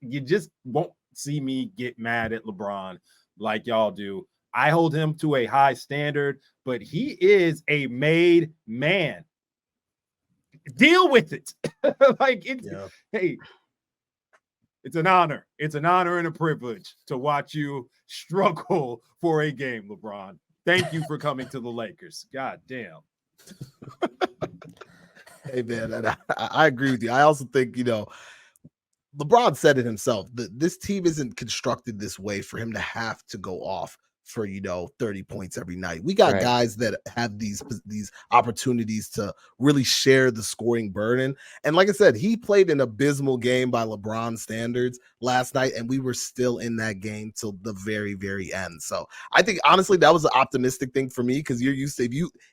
You just won't see me get mad at LeBron like y'all do. I hold him to a high standard, but he is a made man. Deal with it. Hey, it's an honor. It's an honor and a privilege to watch you struggle for a game, LeBron. Thank you for coming to the Lakers. God damn. Hey, man, I agree with you. I also think, LeBron said it himself, that this team isn't constructed this way for him to have to go off for 30 points every night. We got guys that have these opportunities to really share the scoring burden. And like I said, he played an abysmal game by LeBron standards last night, and we were still in that game till the very, very end. So I think honestly that was an optimistic thing for me, because you're used to,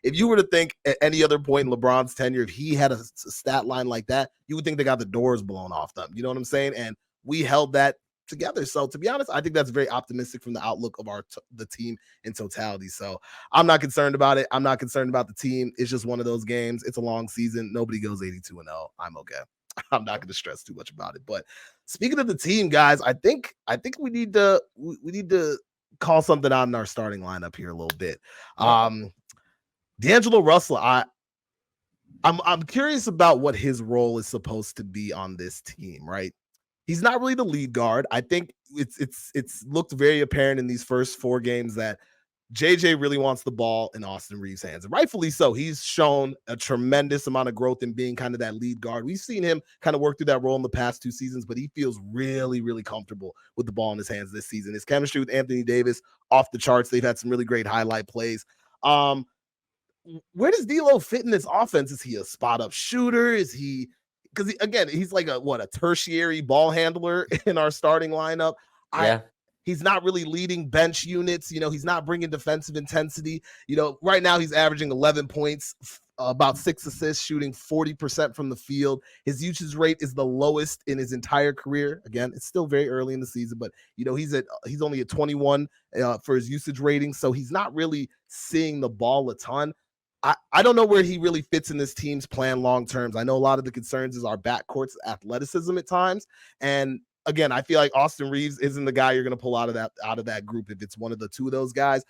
if you were to think at any other point in LeBron's tenure, if he had a stat line like that, you would think they got the doors blown off them. You know what I'm saying? And we held that together. So to be honest, I think that's very optimistic from the outlook of the team in totality. So I'm not concerned about it. I'm not concerned about the team. It's just one of those games. It's a long season. Nobody goes 82-0. I'm okay. I'm not going to stress too much about it. But speaking of the team, guys, I think we need to call something out in our starting lineup here a little bit. D'Angelo Russell, I'm curious about what his role is supposed to be on this team, right? He's not really the lead guard. I think it's looked very apparent in these first 4 games that JJ really wants the ball in Austin Reeves' hands. And rightfully so. He's shown a tremendous amount of growth in being kind of that lead guard. We've seen him kind of work through that role in the past 2 seasons, but he feels really, really comfortable with the ball in his hands this season. His chemistry with Anthony Davis off the charts. They've had some really great highlight plays. Where does D'Lo fit in this offense? Is he a spot-up shooter? Is he... Because again, he's like a tertiary ball handler in our starting lineup. He's not really leading bench units. He's not bringing defensive intensity. Right now he's averaging 11 points, about 6 assists, shooting 40% from the field. His usage rate is the lowest in his entire career. Again, it's still very early in the season, but he's only at 21 for his usage rating, so he's not really seeing the ball a ton. I don't know where he really fits in this team's plan long term. I know a lot of the concerns is our backcourt's athleticism at times. And again, I feel like Austin Reeves isn't the guy you're going to pull out of that group if it's one of the 2 of those guys.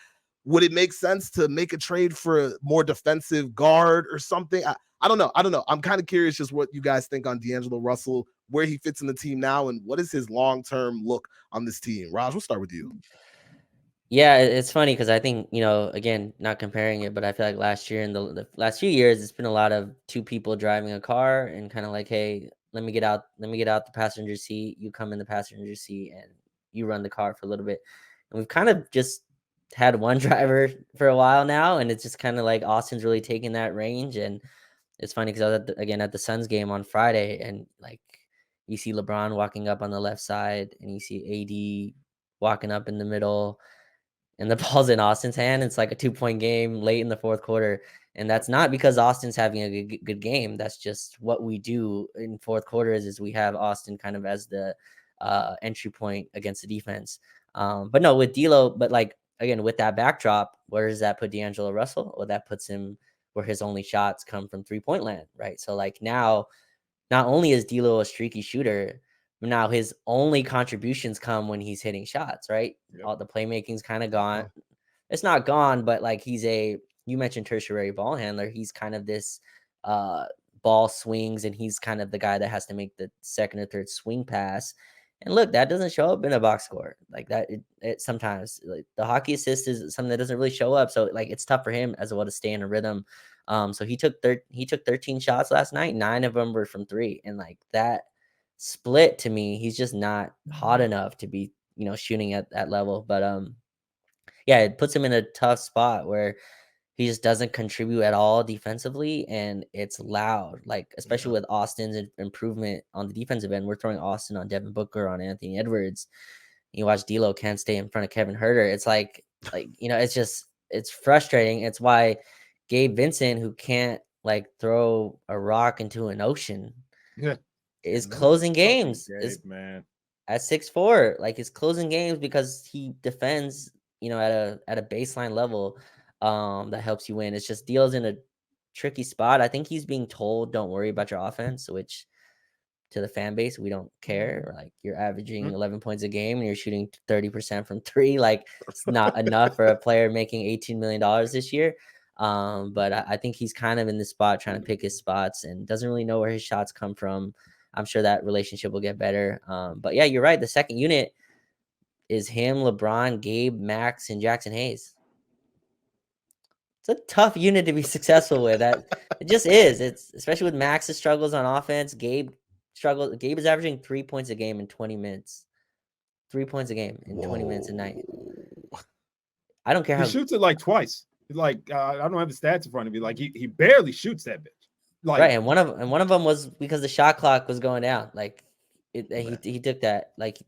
would it make sense to make a trade for a more defensive guard or something? I don't know. I'm kind of curious just what you guys think on D'Angelo Russell, where he fits in the team now, and what is his long-term look on this team. Raj, we'll start with you. Yeah, it's funny because I think, again, not comparing it, but I feel like last year and the last few years, it's been a lot of two people driving a car and kind of like, hey, let me get out the passenger seat. You come in the passenger seat and you run the car for a little bit. And we've kind of just had one driver for a while now, and it's just kind of like Austin's really taking that range. And it's funny because I was at the Suns game on Friday, and like you see LeBron walking up on the left side, and you see AD walking up in the middle, and the ball's in Austin's hand. It's like a 2-point game late in the fourth quarter. And that's not because Austin's having a good game. That's just what we do in fourth quarters is we have Austin kind of as the entry point against the defense. But no, with D'Lo, but like, again, with that backdrop, where does that put D'Angelo Russell? Well, that puts him where his only shots come from 3-point land, right? So like now, not only is D'Lo a streaky shooter, but now his only contributions come when he's hitting shots, right? Yep. All the playmaking's kind of gone. It's not gone, but like you mentioned tertiary ball handler. He's kind of this ball swings, and he's kind of the guy that has to make the second or third swing pass. And look, that doesn't show up in a box score like that. It sometimes, like, the hockey assist is something that doesn't really show up. So like it's tough for him as well to stay in a rhythm. So he took 13 shots last night. 9 of them were from 3, and like that split, to me, he's just not hot enough to be shooting at that level. But yeah, it puts him in a tough spot where he just doesn't contribute at all defensively, and it's loud, like especially with Austin's improvement on the defensive end. We're throwing Austin on Devin Booker, on Anthony Edwards. You watch D'Lo can't stay in front of Kevin Huerter. It's like it's frustrating. It's why Gabe Vincent, who can't like throw a rock into an ocean, is closing games. Man, at 6'4", like is closing games because he defends, at a baseline level that helps you win. It's just D'Lo's in a tricky spot. I think he's being told, don't worry about your offense, which to the fan base, we don't care. Like, you're averaging 11 points a game and you're shooting 30% from 3. Like, it's not enough for a player making $18 million this year. But I think he's kind of in this spot trying to pick his spots and doesn't really know where his shots come from. I'm sure that relationship will get better. But yeah, you're right. The second unit is him, LeBron, Gabe, Max, and Jackson Hayes. It's a tough unit to be successful with. That it just is. It's especially with Max's struggles on offense. Gabe is averaging 3 points a game in 20 minutes. 3 points a game in 20 minutes a night. I don't care how he shoots it like twice. Like I don't have the stats in front of me. Like he barely shoots that bitch. Like, right, and one of them was because the shot clock was going down. Like he took that. Like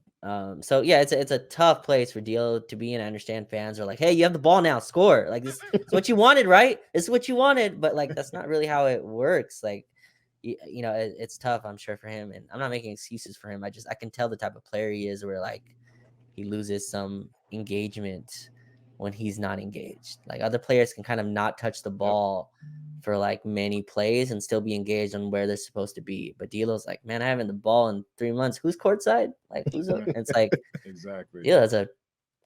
so yeah, it's a tough place for D'Lo to be in. I understand fans are like, hey, you have the ball now, score. Like, this is what you wanted, right? It's what you wanted, but like that's not really how it works. Like, it's tough, I'm sure, for him, and I'm not making excuses for him. I can tell the type of player he is, where like he loses some engagement when he's not engaged. Like, other players can kind of not touch the ball for like many plays and still be engaged on where they're supposed to be. But D'Lo's like, man, I haven't the ball in 3 months. Who's courtside? Like, who's up? And it's like, exactly. Yeah, it's a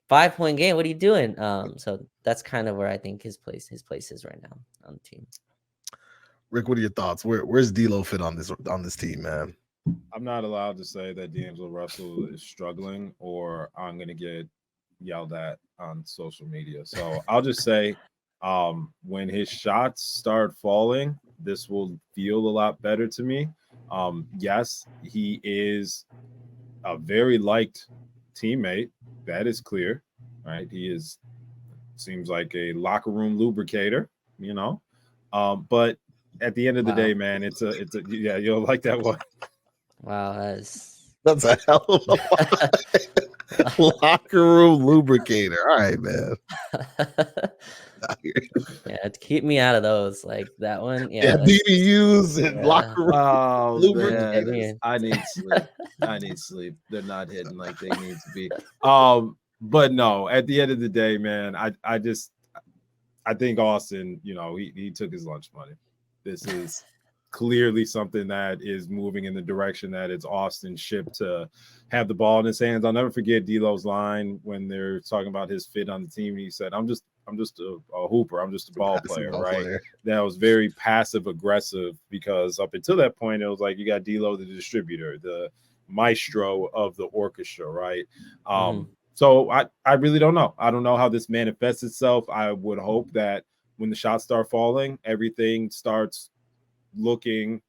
5-point game. What are you doing? So that's kind of where I think his place is right now on the team. Rick, what are your thoughts? Where's D'Lo fit on this team, man? I'm not allowed to say that D'Angelo Russell is struggling, or I'm gonna get yelled at on social media. So I'll just say, when his shots start falling, this will feel a lot better to me. Yes, he is a very liked teammate. That is clear, right? He seems like a locker room lubricator, but at the end of the day, man, it's a yeah, you'll like that one. Wow, that's a hell of a locker room lubricator. All right, man. Yeah, keep me out of those. Like that one. Yeah, BBUs and locker room lubricators. I need sleep. They're not hitting like they need to be. But no, at the end of the day, man, I think Austin, he took his lunch money. This is clearly something that is moving in the direction that it's Austin's ship to have the ball in his hands. I'll never forget D'Lo's line when they're talking about his fit on the team. He said, I'm a hooper. I'm just a ball player, right? Player. That was very passive aggressive because up until that point, it was like you got D'Lo, the distributor, the maestro of the orchestra, right? So I really don't know. I don't know how this manifests itself. I would hope that when the shots start falling, everything starts looking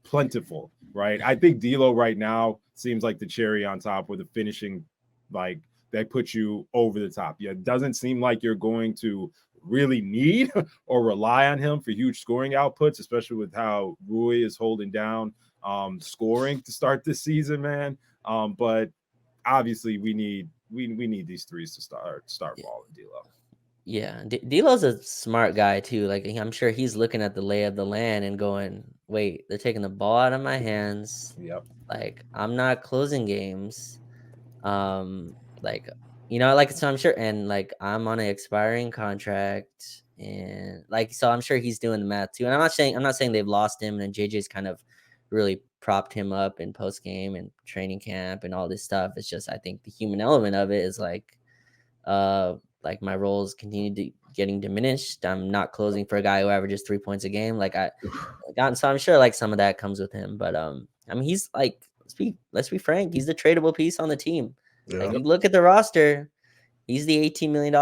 plentiful, right? I think D'Lo right now seems like the cherry on top with the finishing, like that puts you over the top. Yeah, it doesn't seem like you're going to really need or rely on him for huge scoring outputs, especially with how Rui is holding down scoring to start this season, man. But obviously we need these threes to start falling, D'Lo. Yeah, D'Lo's a smart guy too. Like I'm sure he's looking at the lay of the land and going, "Wait, they're taking the ball out of my hands. Yep. Like I'm not closing games. Like like so I'm sure, and like I'm on an expiring contract, and like so I'm sure he's doing the math too. And I'm not saying they've lost him, and JJ's kind of really propped him up in post game and training camp and all this stuff. It's just I think the human element of it is like my roles continue to getting diminished. I'm not closing for a guy who averages 3 points a game. So I'm sure like some of that comes with him. But I mean he's like let's be frank, he's the tradable piece on the team. Yeah. Like you look at the roster, he's the $18 million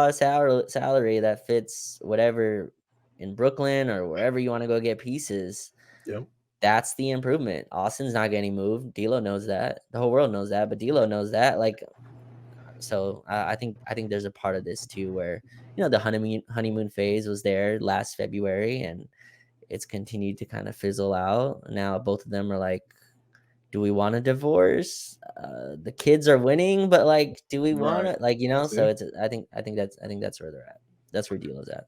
salary that fits whatever in Brooklyn or wherever you want to go get pieces. Yep. That's the improvement. Austin's not getting moved. D'Lo knows that. The whole world knows that, but D'Lo knows that. Like, so I think there's a part of this too where the honeymoon phase was there last February and it's continued to kind of fizzle out. Now both of them are like, do we want a divorce? The kids are winning, but like, do we want it? Like, so it's I think that's where they're at. That's where D'Lo's at.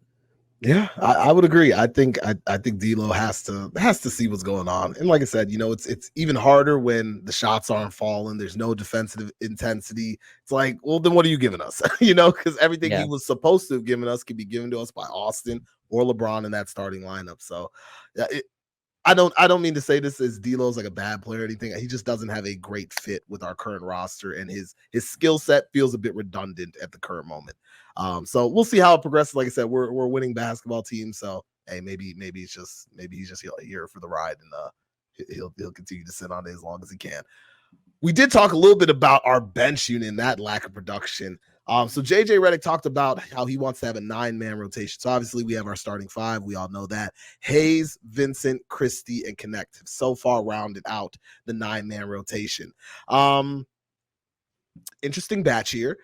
Yeah, I would agree. I think D'Lo has to see what's going on. And like I said, it's even harder when the shots aren't falling. There's no defensive intensity. It's like, well, then what are you giving us? Because everything he was supposed to have given us could be given to us by Austin or LeBron in that starting lineup. So I don't mean to say this as D'Lo's like a bad player or anything. He just doesn't have a great fit with our current roster, and his skill set feels a bit redundant at the current moment. So we'll see how it progresses. Like I said, we're a winning basketball team, so hey, maybe he's just here for the ride, and he'll continue to sit on it as long as he can. We did talk a little bit about our bench unit and that lack of production. So JJ Redick talked about how he wants to have a 9-man rotation. So obviously we have our starting 5. We all know that. Hayes, Vincent, Christie, and Connect have so far rounded out the 9-man rotation. Interesting batch here.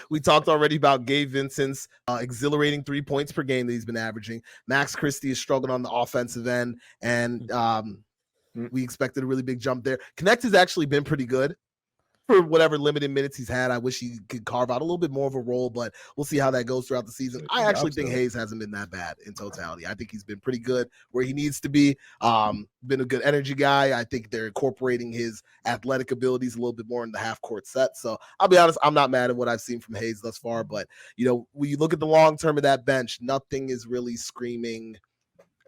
We talked already about Gabe Vincent's exhilarating 3 points per game that he's been averaging. Max Christie is struggling on the offensive end, and we expected a really big jump there. Connect has actually been pretty good for whatever limited minutes he's had. I wish he could carve out a little bit more of a role, but we'll see how that goes throughout the season. I actually think Hayes hasn't been that bad in totality. I think he's been pretty good where he needs to be. Been a good energy guy. I think they're incorporating his athletic abilities a little bit more in the half-court set. So I'll be honest, I'm not mad at what I've seen from Hayes thus far, but when you look at the long term of that bench, nothing is really screaming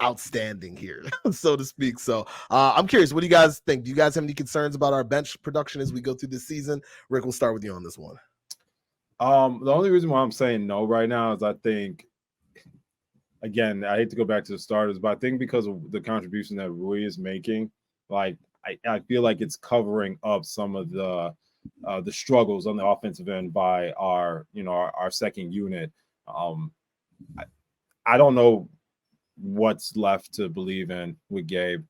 outstanding here, so to speak. So I'm curious, what do you guys think? Do you guys have any concerns about our bench production as we go through this season? Rick, we'll start with you on this one. The only reason why I'm saying no right now is I think, again, I hate to go back to the starters, but I think because of the contribution that Rui is making, like I feel like it's covering up some of the struggles on the offensive end by our second unit. I don't know what's left to believe in with Gabe.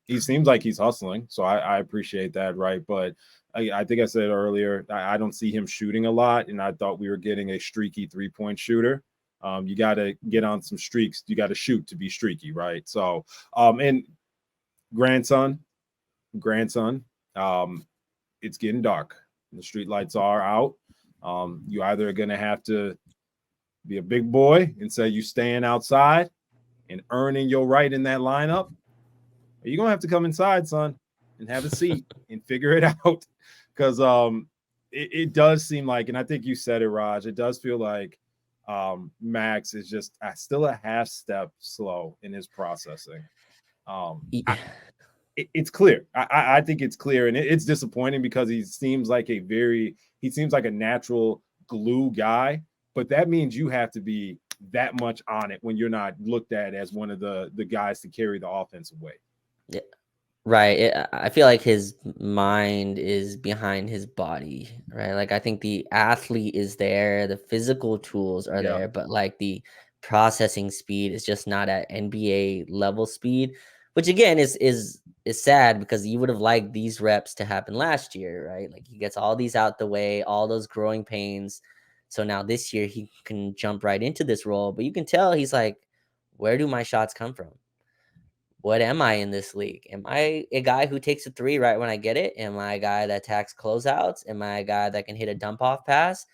He seems like he's hustling, so I appreciate that, right? But I think I said earlier, I don't see him shooting a lot, and I thought we were getting a streaky 3-point shooter. You got to get on some streaks. You got to shoot to be streaky, right? So, and grandson, it's getting dark. The street lights are out. You either are going to have to be a big boy and say you staying outside and earning your right in that lineup, you're going to have to come inside, son, and have a seat and figure it out. Because it does seem like, and I think you said it, Raj, it does feel like Max is just still a half step slow in his processing. It's clear. I think it's clear, and it's disappointing because he seems like a natural glue guy. but that means you have to be that much on it when you're not looked at as one of the guys to carry the offense away. Yeah. Right. I feel like his mind is behind his body, right? Like I think the athlete is there, the physical tools are Yeah. there, but like the processing speed is just not at NBA level speed, which again is sad because you would have liked these reps to happen last year, right? Like he gets all these out the way, all those growing pains. So now this year he can jump right into this role, but you can tell he's like, where do my shots come from? What am I in this league? Am I a guy who takes a three right when I get it? Am I a guy that attacks closeouts? Am I a guy that can hit a dump off pass?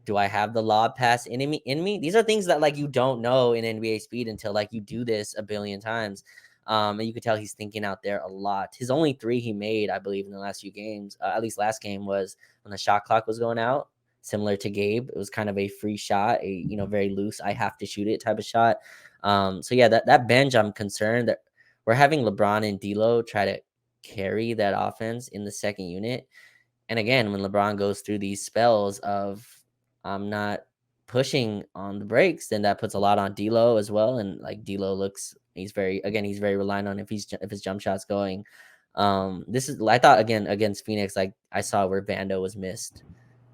Do I have the lob pass in me? These are things that like you don't know in NBA speed until like you do this a billion times. And you could tell he's thinking out there a lot. His only three he made, I believe, in the last few games, at least last game, was when the shot clock was going out. Similar to Gabe, it was kind of a free shot, a very loose, I have to shoot it type of shot. So yeah, that bench, I'm concerned that we're having LeBron and D'Lo try to carry that offense in the second unit. And again, when LeBron goes through these spells of I'm not pushing on the brakes, then that puts a lot on D'Lo as well. And like D'Lo he's very reliant on if his jump shot's going. This is I thought again against Phoenix, like I saw where Vando was missed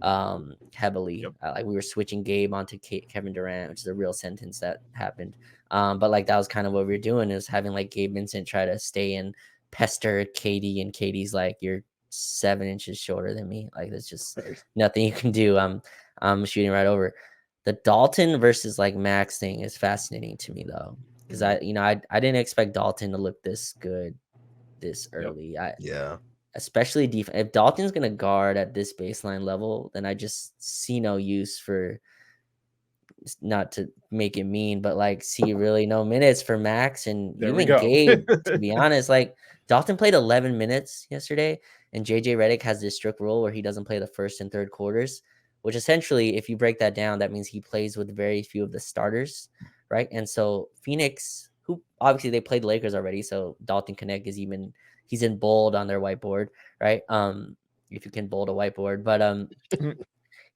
heavily. Yep. Like we were switching Gabe onto Kevin Durant, which is a real sentence that happened. But like that was kind of what we were doing, is having like Gabe Vincent try to stay and pester KD, and KD's like, you're 7 inches shorter than me. Like there's just nothing you can do. I'm shooting right over. The Dalton versus like Max thing is fascinating to me though, because I didn't expect Dalton to look this good this early. Yeah. Especially if Dalton's gonna guard at this baseline level, then I just see no use for, not to make it mean, but like see really no minutes for Max and There we even go. Gabe. To be honest, like Dalton played 11 minutes yesterday, and JJ Redick has this strict rule where he doesn't play the first and third quarters, which essentially, if you break that down, that means he plays with very few of the starters, right? And so Phoenix, who obviously they played the Lakers already, so Dalton Connect he's in bold on their whiteboard, right? If you can bold a whiteboard, but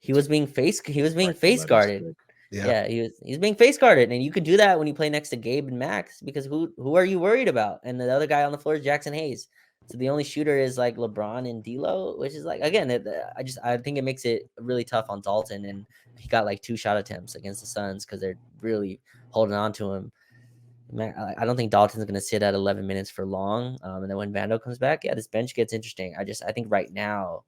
he was being face guarded. Yeah, he's being face guarded, and you could do that when you play next to Gabe and Max, because who are you worried about? And the other guy on the floor is Jackson Hayes. So the only shooter is like LeBron and D'Lo, which is like, again, I think it makes it really tough on Dalton, and he got like 2 shot attempts against the Suns because they're really holding on to him. I don't think Dalton's going to sit at 11 minutes for long. And then when Vando comes back, yeah, this bench gets interesting. I think right now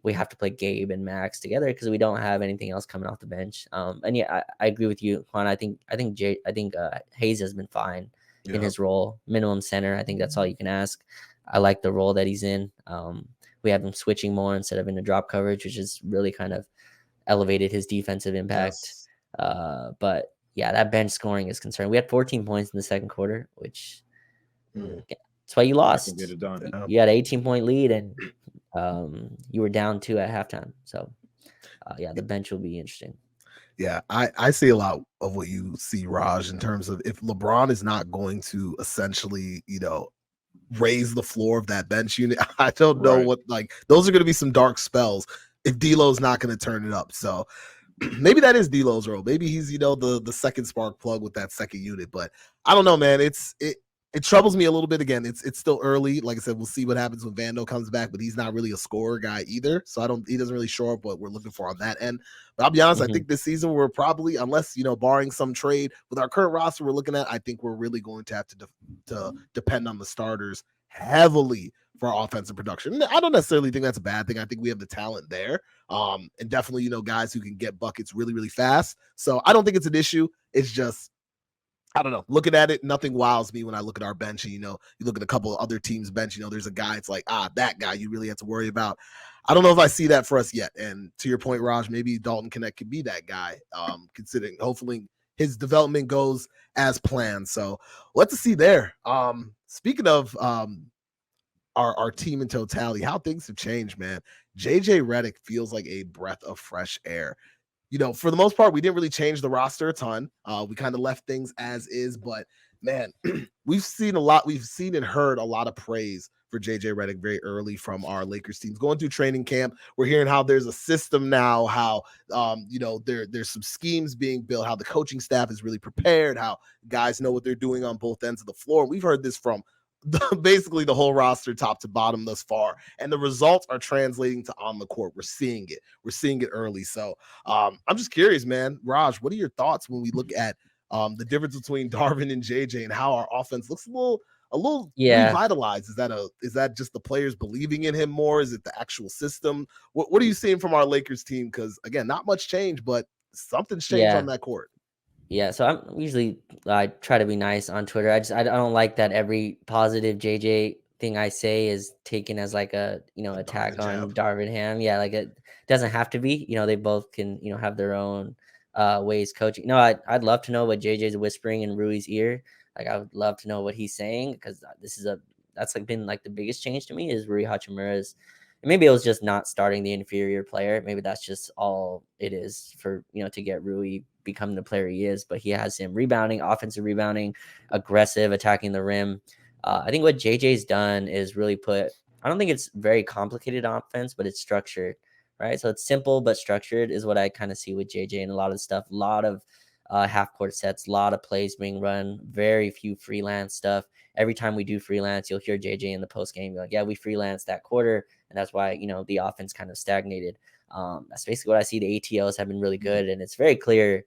we have to play Gabe and Max together because we don't have anything else coming off the bench. And yeah, I agree with you, Juan. I think Hayes has been fine in his role, minimum center. I think that's all you can ask. I like the role that he's in. We have him switching more instead of in a drop coverage, which has really kind of elevated his defensive impact. Yes. But yeah, that bench scoring is concerned. We had 14 points in the second quarter, which that's why you lost. Get it done. You had an 18-point lead, and you were down 2 at halftime. So yeah, the bench will be interesting. Yeah, I see a lot of what you see, Raj, in terms of if LeBron is not going to essentially, raise the floor of that bench unit, I don't know what, like, those are going to be some dark spells if D'Lo's not going to turn it up. So maybe that is D'Lo's role. Maybe he's, the second spark plug with that second unit. But I don't know, man. It troubles me a little bit. Again, it's still early. Like I said, we'll see what happens when Vando comes back, but he's not really a scorer guy either. So he doesn't really show up what we're looking for on that end. But I'll be honest, I think this season we're probably, unless, barring some trade with our current roster we're looking at, I think we're really going to have to depend on the starters heavily for our offensive production. I don't necessarily think that's a bad thing. I think we have the talent there. And definitely, guys who can get buckets really, really fast. So I don't think it's an issue. It's just, I don't know. Looking at it, nothing wows me when I look at our bench. And, you look at a couple of other teams' bench, there's a guy, it's like, that guy you really have to worry about. I don't know if I see that for us yet. And to your point, Raj, maybe Dalton Connect could be that guy, considering hopefully his development goes as planned. So let's see there. Speaking of our team in totality, how things have changed, man. JJ Redick feels like a breath of fresh air. For the most part, we didn't really change the roster a ton. We kind of left things as is, but man, we've seen and heard a lot of praise for JJ Redick very early from our Lakers teams going through training camp. We're hearing how there's a system now, how there's some schemes being built, how the coaching staff is really prepared, how guys know what they're doing on both ends of the floor. We've heard this from basically the whole roster top to bottom thus far, and the results are translating to on the court. We're seeing it early. So I'm just curious, man. Raj, what are your thoughts when we look at the difference between Darvin and JJ and how our offense looks a little revitalized? Is that just the players believing in him more? Is it the actual system? What are you seeing from our Lakers team? Because again, not much change, but something's changed on that court. Yeah, so I try to be nice on Twitter. I don't like that every positive JJ thing I say is taken as like a attack on Darvin Ham. Yeah, like it doesn't have to be. They both can have their own ways coaching. No, I'd love to know what JJ's whispering in Rui's ear. Like I would love to know what he's saying, because that's been like the biggest change to me is Rui Hachimura's. Maybe it was just not starting the inferior player. Maybe that's just all it is for to get Rui become the player he is. But he has him rebounding, offensive rebounding, aggressive, attacking the rim. I think what JJ's done is really I don't think it's very complicated offense, but it's structured, right? So it's simple but structured is what I kind of see with JJ and a lot of stuff. A lot of half court sets, a lot of plays being run, very few freelance stuff. Every time we do freelance, you'll hear JJ in the post game be like, yeah, we freelanced that quarter. And that's why, the offense kind of stagnated. That's basically what I see. The ATOs have been really good. And it's very clear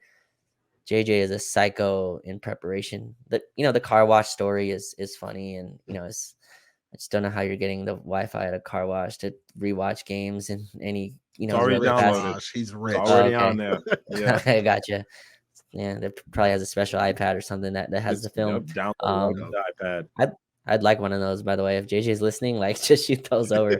JJ is a psycho in preparation. The car wash story is funny. And, I just don't know how you're getting the Wi-Fi at a car wash to rewatch games and any, already downloaded. He's rich. It's already on there. Yeah. I gotcha. Yeah, that probably has a special iPad or something that has the film. Download the iPad. I'd like one of those, by the way. If JJ's listening, like just shoot those over.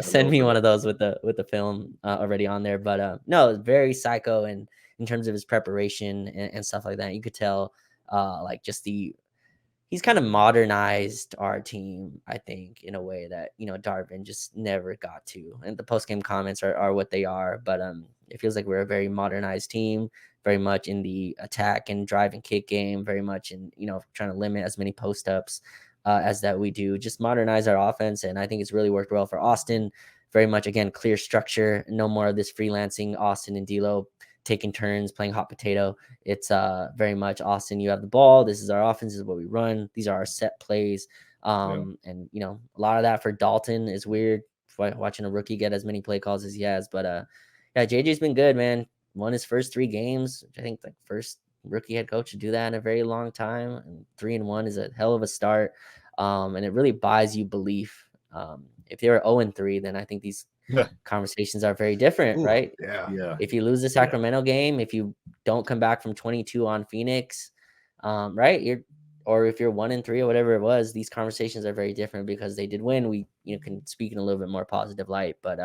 Send me one of those with the film already on there. But no, it's very psycho, and in terms of his preparation and stuff like that, you could tell like just he's kind of modernized our team, I think, in a way that Darvin just never got to. And the post game comments are what they are, but it feels like we're a very modernized team, very much in the attack and drive and kick game, very much in trying to limit as many post ups as that we do, just modernize our offense. And I think it's really worked well for Austin. Very much, again, clear structure, no more of this freelancing. Austin and D'Lo taking turns playing hot potato. It's very much Austin, you have the ball. This is our offense. This is what we run. These are our set plays. And a lot of that for Dalton is weird. Watching a rookie get as many play calls as he has, but yeah, JJ's been good, man. Won his first 3 games. I think like first rookie head coach to do that in a very long time. And 3-1 is a hell of a start. And it really buys you belief. If you're 0-3, then I think these conversations are very different, right? Yeah. If you lose the Sacramento game, if you don't come back from 22 on Phoenix, right? Or if you're 1-3 or whatever it was, these conversations are very different because they did win. We can speak in a little bit more positive light. But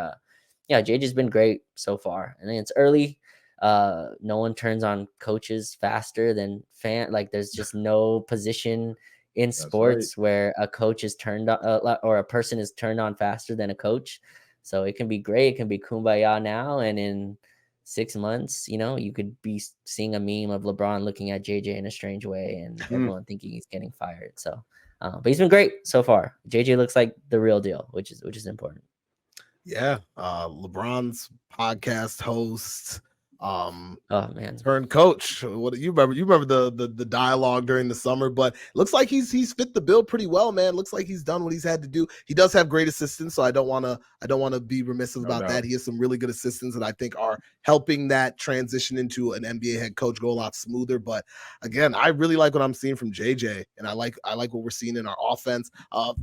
yeah, JJ's been great so far. And then it's early. No one turns on coaches faster than like there's just no position in sports where a coach is turned on or a person is turned on faster than a coach. So it can be great. It can be kumbaya now. And in 6 months, you could be seeing a meme of LeBron looking at JJ in a strange way and everyone thinking he's getting fired. So, but he's been great so far. JJ looks like the real deal, which is important. Yeah. LeBron's podcast host, oh man, turned coach. What you remember the dialogue during the summer, but looks like he's fit the bill pretty well, man. Looks like he's done what he's had to do. He does have great assistants, so I don't want to be remiss about that. He has some really good assistants that I think are helping that transition into an NBA head coach go a lot smoother. But again, I really like what I'm seeing from JJ, and I like what we're seeing in our offense.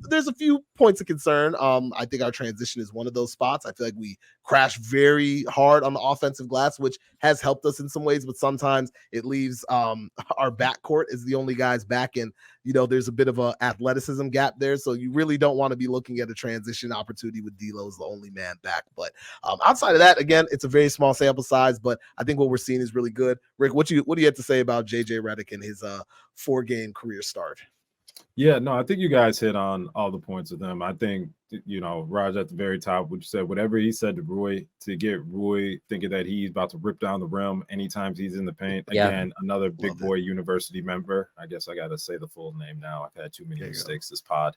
There's a few points of concern. I think our transition is one of those spots. I feel like we crash very hard on the offensive glass, which has helped us in some ways, but sometimes it leaves our backcourt as the only guys back, and there's a bit of a athleticism gap there. So you really don't want to be looking at a transition opportunity with D'Lo as the only man back. But outside of that, again, it's a very small sample size, but I think what we're seeing is really good. Rick, what do you have to say about JJ Redick and his 4-game career start? Yeah, no, I think you guys hit on all the points of them. I think, Raj at the very top, which said whatever he said to Rui, to get Rui thinking that he's about to rip down the rim anytime he's in the paint. Yeah. Again, another big Loved it. boy university member. I guess I got to say the full name now. I've had too many There you go. mistakes this pod.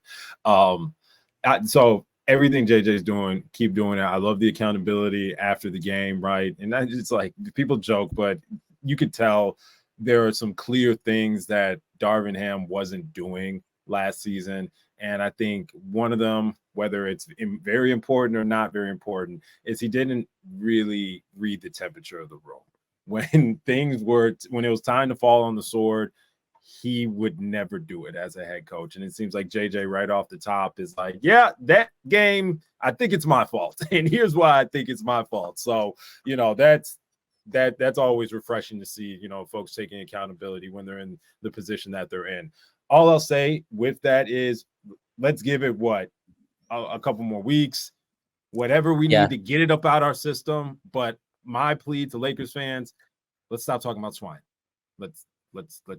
So everything JJ's doing, keep doing it. I love the accountability after the game, right? And it's like people joke, but you could tell there are some clear things that Darvin Ham wasn't doing last season. And I think one of them, whether it's very important or not very important, is he didn't really read the temperature of the room. When when it was time to fall on the sword, he would never do it as a head coach. And it seems like JJ right off the top is like, yeah, that game, I think it's my fault. And here's why I think it's my fault. So, that's always refreshing to see, folks taking accountability when they're in the position that they're in. All I'll say with that is let's give it a couple more weeks, whatever we need to get it up out our system. But my plea to Lakers fans, let's stop talking about swine. Let's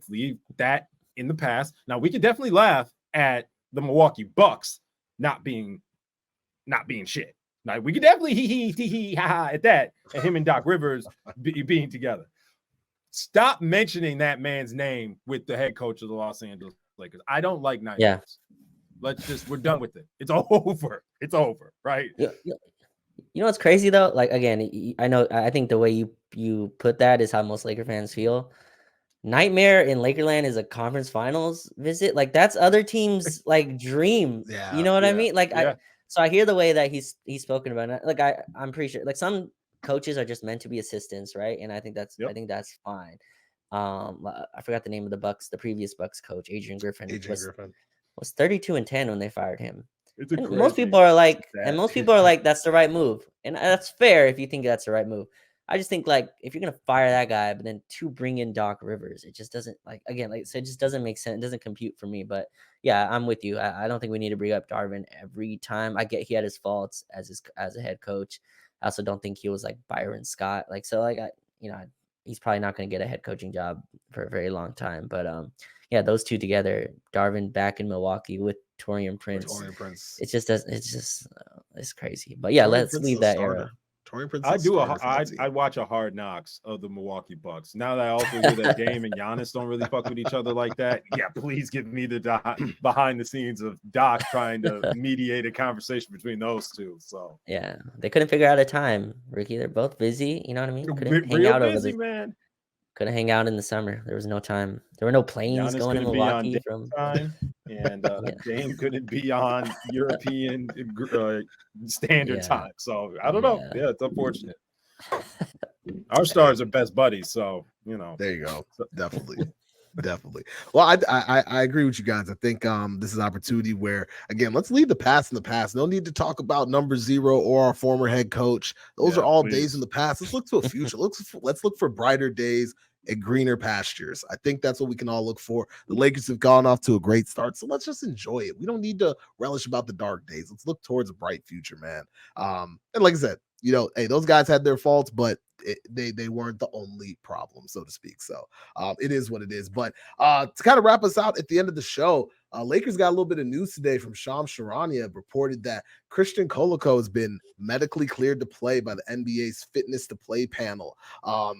leave that in the past. Now we can definitely laugh at the Milwaukee Bucks not being shit. Now we can definitely hee at that, and him and Doc Rivers being together. Stop mentioning that man's name with the head coach of the Los Angeles Lakers. I don't like night. Yeah. We're done with it. It's over. It's over, right? You know what's crazy though? Like again, I think the way you put that is how most Laker fans feel. Nightmare in Lakerland is a conference finals visit. Like that's other teams' like dream. Yeah, You know what I mean? Like yeah. So I hear the way that he's spoken about it. Like I'm pretty sure like some coaches are just meant to be assistants, right? And I think that's fine. I forgot the name of the previous Bucks coach, Adrian Griffin. Was 32-10 when they fired him. And most people are like, that's the right move, and that's fair if you think that's the right move. I just think like if you're gonna fire that guy, but then to bring in Doc Rivers, it just doesn't it just doesn't make sense. It doesn't compute for me. But yeah, I'm with you. I don't think we need to bring up Darvin every time. I get he had his faults as a head coach. I also don't think he was like Byron Scott. He's probably not going to get a head coaching job for a very long time. But yeah, those two together, Darvin back in Milwaukee with Taurean Prince. It just doesn't. It's just it's crazy. But yeah, let's leave that era. I watch a Hard Knocks of the Milwaukee Bucks. Now that I also hear that Dame and Giannis don't really fuck with each other like that. Yeah, please give me the behind the scenes of Doc trying to mediate a conversation between those two. So yeah, they couldn't figure out a time, Ricky. They're both busy. You know what I mean? Couldn't hang out over the man. Couldn't hang out in the summer. There was no time. There were no planes going to Milwaukee from time, and Dame couldn't be on European standard time. So I don't know. Yeah, it's unfortunate. Our stars are best buddies, so There you go. Definitely. Well, I agree with you guys. I think this is an opportunity where, again, let's leave the past in the past. No need to talk about number 0 or our former head coach. Those are all days in the past. Let's look to a future. Let's look for brighter days and greener pastures. I think that's what we can all look for. The Lakers have gone off to a great start, so let's just enjoy it. We don't need to relish about the dark days. Let's look towards a bright future, man. And like I said, hey, those guys had their faults, but they weren't the only problem, so to speak. So it is what it is. But to kind of wrap us out at the end of the show, Lakers got a little bit of news today from Shams Charania, reported that Christian Koloko has been medically cleared to play by the NBA's Fitness to Play panel.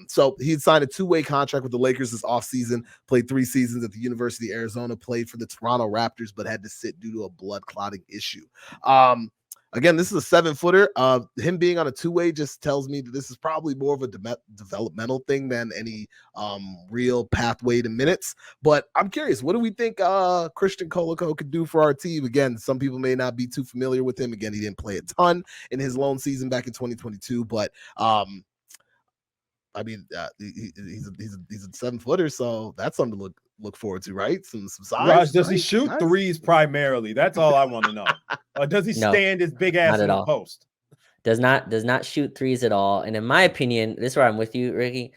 So he signed a 2-way contract with the Lakers this offseason, played 3 seasons at the University of Arizona, played for the Toronto Raptors, but had to sit due to a blood clotting issue. Again, this is a 7-footer. Him being on a 2-way just tells me that this is probably more of a developmental thing than any real pathway to minutes. But I'm curious, what do we think Christian Koloko could do for our team? Again, some people may not be too familiar with him. Again, he didn't play a ton in his lone season back in 2022, but I mean, he's a 7-footer, so that's something to look forward to, right? Some size. Raj, does he shoot threes primarily? That's all I want to know. Or does he stand his big ass in the post? Does not shoot threes at all. And in my opinion, this is where I'm with you, Ricky.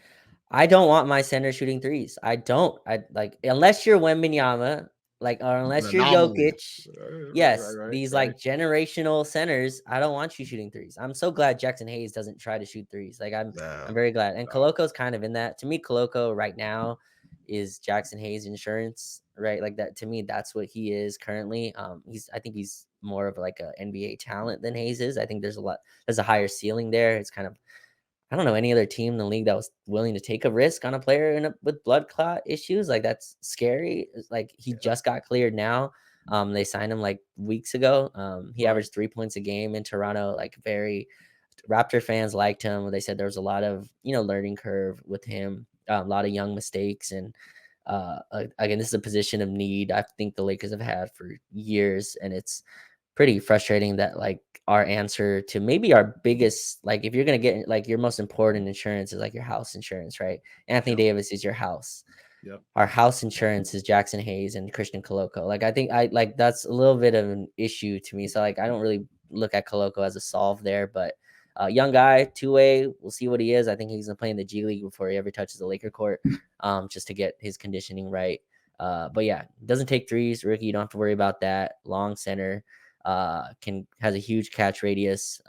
I don't want my center shooting threes. I don't. I like unless you're Wembanyama, or unless you're Jokic. Yes, these generational centers. I don't want you shooting threes. I'm so glad Jackson Hayes doesn't try to shoot threes. I'm very glad. And Koloko's kind of in that. To me, Koloko right now is Jackson Hayes insurance. right? Like that to me, that's what he is currently. I think he's more of like a NBA talent than Hayes is. I think there's a higher ceiling there. It's kind of, I don't know any other team in the league that was willing to take a risk on a player with blood clot issues. Like that's scary. It's like he just got cleared now. They signed him like weeks ago. He averaged 3 points a game in Toronto. Like very Raptor fans liked him. They said there was a lot of learning curve with him, a lot of young mistakes, and again, this is a position of need I think the Lakers have had for years, and it's pretty frustrating that like our answer to maybe our biggest, like if you're gonna get like your most important insurance is like your house insurance, right? Anthony Davis is your house. Yep. Our house insurance is Jackson Hayes and Christian Koloko. Like I think I like that's a little bit of an issue to me. So like I don't really look at Koloko as a solve there, but young guy, two-way, we'll see what he is. I think he's gonna play in the G League before he ever touches the Laker court, just to get his conditioning right. But yeah, doesn't take threes, rookie. You don't have to worry about that. Long center, has a huge catch radius,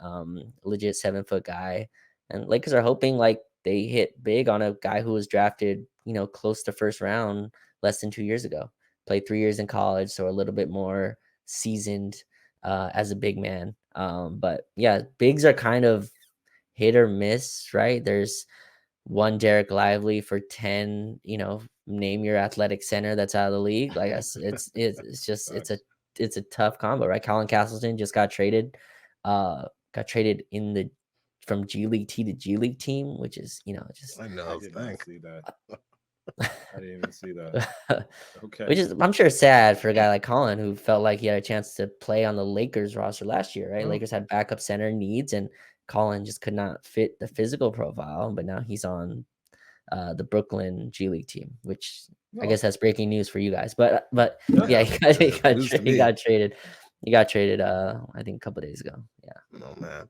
legit 7-foot guy. And Lakers are hoping like they hit big on a guy who was drafted, close to first round less than 2 years ago. Played 3 years in college, so a little bit more seasoned as a big man. But yeah, bigs are kind of hit or miss, right? There's one Derek Lively for 10, name your athletic center that's out of the league. Like it's a tough combo, right? Colin Castleton just got traded from G League T to G League team, which is, just I did not see that. I didn't even see that. Okay. Which is, I'm sure, sad for a guy like Colin who felt like he had a chance to play on the Lakers roster last year, right? Lakers had backup center needs, and Colin just could not fit the physical profile. But now he's on the Brooklyn G League team, which I guess that's breaking news for you guys. But yeah, he got traded. He got traded. I think a couple days ago. Yeah. Oh man,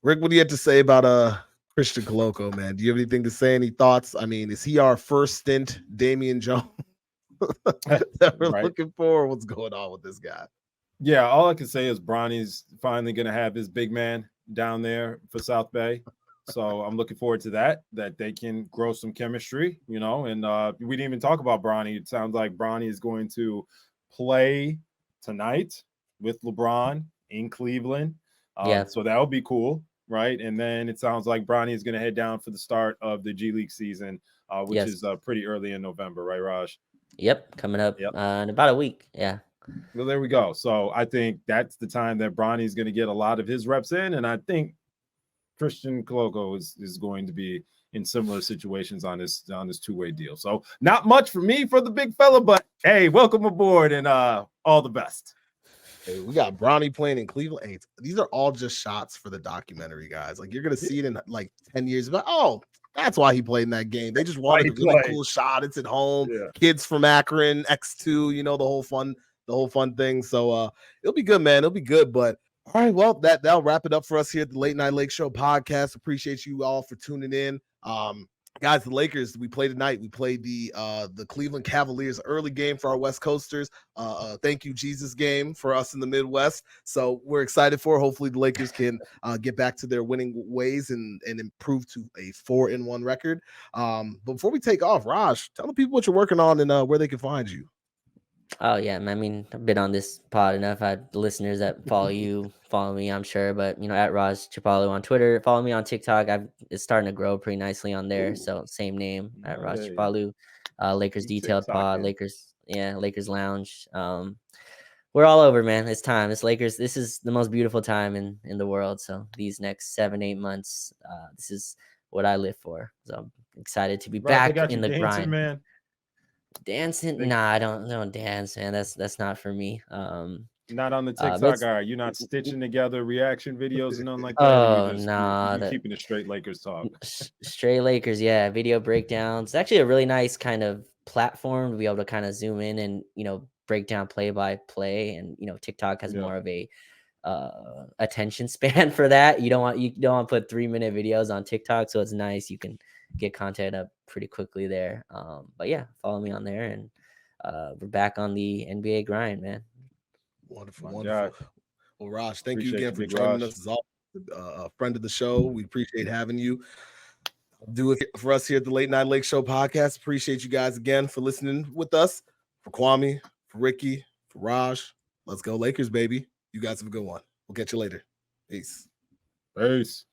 Rick, what do you have to say about Christian Koloko, man? Do you have anything to say? Any thoughts? I mean, is he our first stint Damian Jones that we're looking for? What's going on with this guy? Yeah, all I can say is Bronny's finally going to have his big man down there for South Bay. So I'm looking forward to that they can grow some chemistry, and we didn't even talk about Bronny. It sounds like Bronny is going to play tonight with LeBron in Cleveland. So that would be cool. Right. And then it sounds like Bronny is going to head down for the start of the G League season, which is pretty early in November. Right, Raj? Yep. Coming up in about a week. Yeah. Well, there we go. So I think that's the time that Bronny is going to get a lot of his reps in. And I think Christian Koloko is going to be in similar situations on this two-way deal. So not much for me for the big fella, but hey, welcome aboard and all the best. Hey, we got Bronny playing in Cleveland. Hey, these are all just shots for the documentary, guys. Like you're gonna see it in like 10 years. But that's why he played in that game. They just wanted a really cool shot. It's at home. Yeah. Kids from Akron, X2, the whole fun thing. So it'll be good, man. It'll be good. But all right, well, that'll wrap it up for us here at the Late Night Lake Show podcast. Appreciate you all for tuning in. Guys, the Lakers, we played tonight. We played the Cleveland Cavaliers early game for our West Coasters. Thank you, Jesus game for us in the Midwest. So we're excited for. Hopefully the Lakers can get back to their winning ways and improve to a 4-1 record. But before we take off, Raj, tell the people what you're working on and where they can find you. Oh yeah, I mean, I've been on this pod enough. I had listeners that follow me, I'm sure. But at Raj Chipalu on Twitter, follow me on TikTok. It's starting to grow pretty nicely on there. So same name at Raj Chipalu. Lakers Detailed Pod, Lakers Lounge. We're all over, man. It's time. It's Lakers. This is the most beautiful time in the world. So these next 7-8 months, this is what I live for. So I'm excited to be back in the grind, man. Dancing? Nah, I don't dance, man. That's not for me. Not on the TikTok. All right, you're not stitching together reaction videos and nothing like that. Oh, nah. You're keeping it straight Lakers talk. Straight Lakers, yeah. Video breakdowns. It's actually a really nice kind of platform to be able to kind of zoom in and break down play by play. And TikTok has more of a attention span for that. You don't want to put 3-minute videos on TikTok, so it's nice. You can get content up pretty quickly there. But yeah, follow me on there, and we're back on the NBA grind, man. Wonderful. Well, Raj, thank you again for joining us. As a friend of the show, we appreciate having you. Do it for us here at the Late Night Lake Show podcast. Appreciate you guys again for listening with us. For Kwame, for Ricky, for Raj, let's go Lakers, baby. You guys have a good one. We'll catch you later. Peace. Peace.